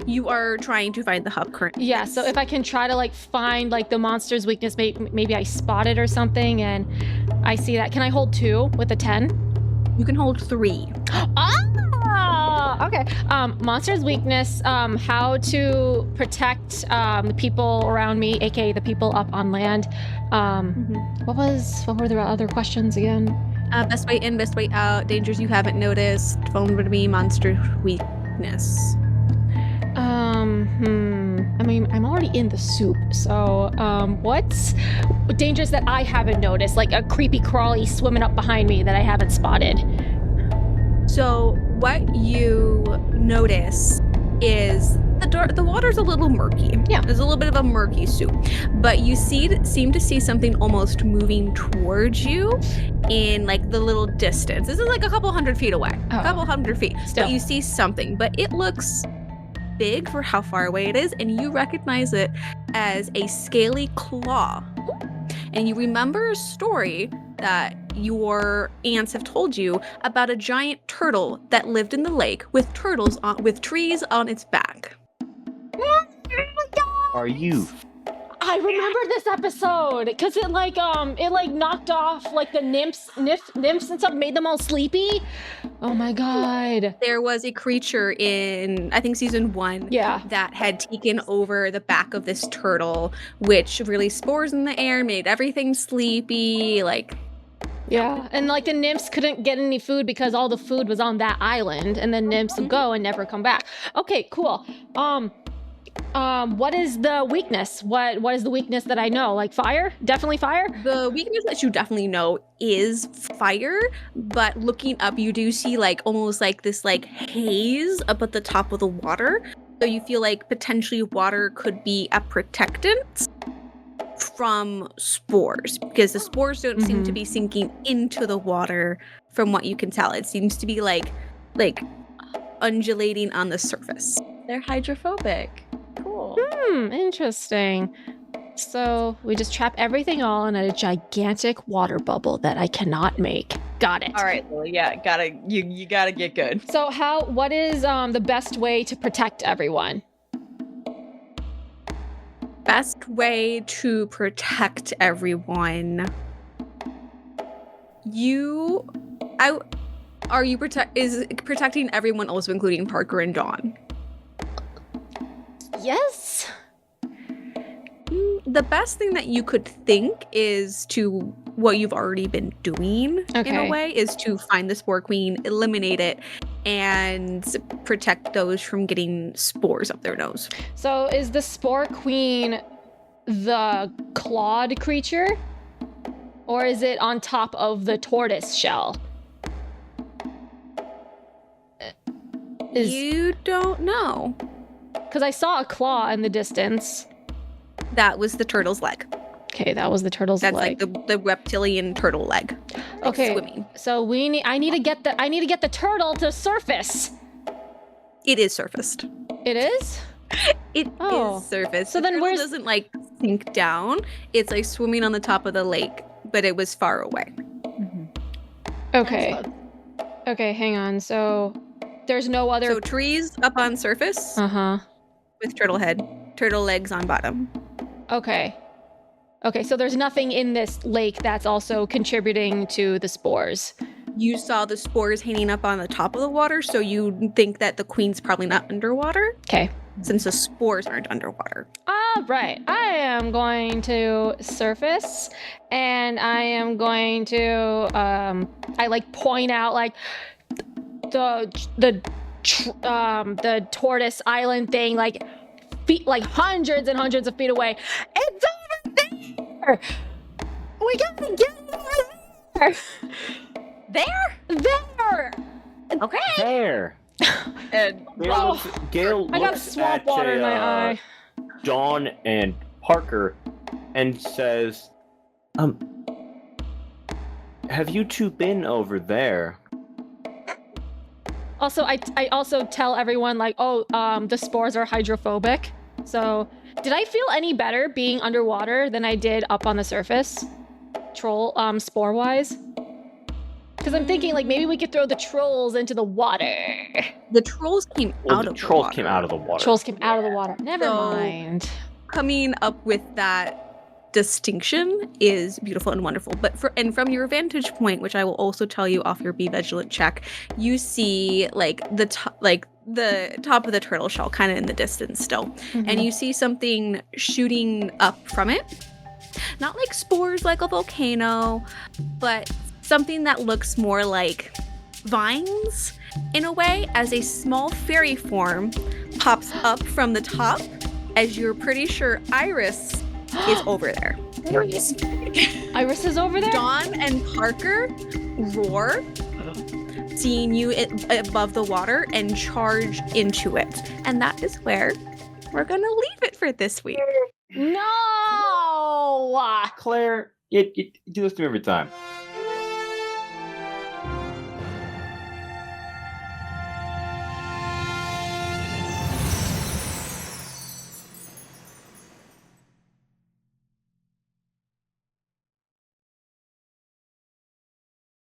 You are trying to find the hub currently. Yeah, so if I can try to like find like the monster's weakness, maybe I spot it or something, and I see that. Can I hold 2 with a 10? You can hold 3. Okay. Monster's weakness, how to protect the people around me, aka the people up on land. What were the other questions again? Best way in, best way out, dangers you haven't noticed, vulnerability, monster weakness. I mean, I'm already in the soup, so what's dangers that I haven't noticed, like a creepy crawly swimming up behind me that I haven't spotted? So what you notice is the water's a little murky. Yeah. There's a little bit of a murky soup. But you seem to see something almost moving towards you in like the little distance. This is like a couple hundred feet away. Oh. A couple hundred feet. Still. But you see something, but it looks big for how far away it is, and you recognize it as a scaly claw. And you remember a story that your aunts have told you about a giant turtle that lived in the lake with trees on its back. Are you? I remember this episode because it knocked off like the nymphs and stuff, made them all sleepy. Oh my god. There was a creature in, I think, season 1 that had taken over the back of this turtle, which released spores in the air, made everything sleepy, like... Yeah, and like the nymphs couldn't get any food because all the food was on that island, and the nymphs would go and never come back. Okay, cool. What is the weakness? What is the weakness that I know? Like fire? Definitely fire? The weakness that you definitely know is fire, but looking up you do see like almost like this like haze up at the top of the water. So you feel like potentially water could be a protectant from spores, because the spores don't seem to be sinking into the water from what you can tell. It seems to be like undulating on the surface. They're hydrophobic. Cool. Interesting. So we just trap everything all in a gigantic water bubble that I cannot make. Got it. All right, Lily. Yeah, you gotta get good. So what is the best way to protect everyone? Best way to protect everyone. Is protecting everyone also including Parker and Dawn? Yes. The best thing that you could think is to what you've already been doing in a way is to find the Spore Queen, eliminate it, and protect those from getting spores up their nose. So is the Spore Queen the clawed creature? Or is it on top of the tortoise shell? You don't know. Because I saw a claw in the distance. That was the turtle's leg. Okay, that was the turtle's leg. That's like the reptilian turtle leg. Okay, swimming. So I need to get the turtle to surface. It is surfaced. It is? It is surfaced. So the then turtle doesn't like sink down. It's like swimming on the top of the lake, but it was far away. Mm-hmm. Okay. Okay, hang on. So there's no other. So trees up on surface. With turtle head, turtle legs on bottom. Okay. Okay, so there's nothing in this lake that's also contributing to the spores. You saw the spores hanging up on the top of the water, so you think that the queen's probably not underwater. Okay. Since the spores aren't underwater. All right. I am going to surface, and I am going to I point out like the tortoise island thing, like feet, like hundreds and hundreds of feet away. It's over there. We gotta get over there. There. Okay. There. And Gayle I got looks swamp at water in my eye. Dawn and Parker and says, have you two been over there? Also, I also tell everyone like, the spores are hydrophobic. So, did I feel any better being underwater than I did up on the surface? Spore wise? Because I'm thinking like maybe we could throw the trolls into the water. The trolls came out of the water. Trolls came out of the water. Trolls came out of the water. Never mind. Coming up with that distinction is beautiful and wonderful. But from your vantage point, which I will also tell you off your Be Vigilant check, you see the top of the turtle shell kind of in the distance still. Mm-hmm. And you see something shooting up from it. Not like spores like a volcano, but something that looks more like vines in a way, as a small fairy form pops up from the top, as you're pretty sure Iris is over there. Iris is over there? Dawn and Parker roar, seeing you above the water, and charge into it. And that is where we're going to leave it for this week. No! Claire, you do this to me every time.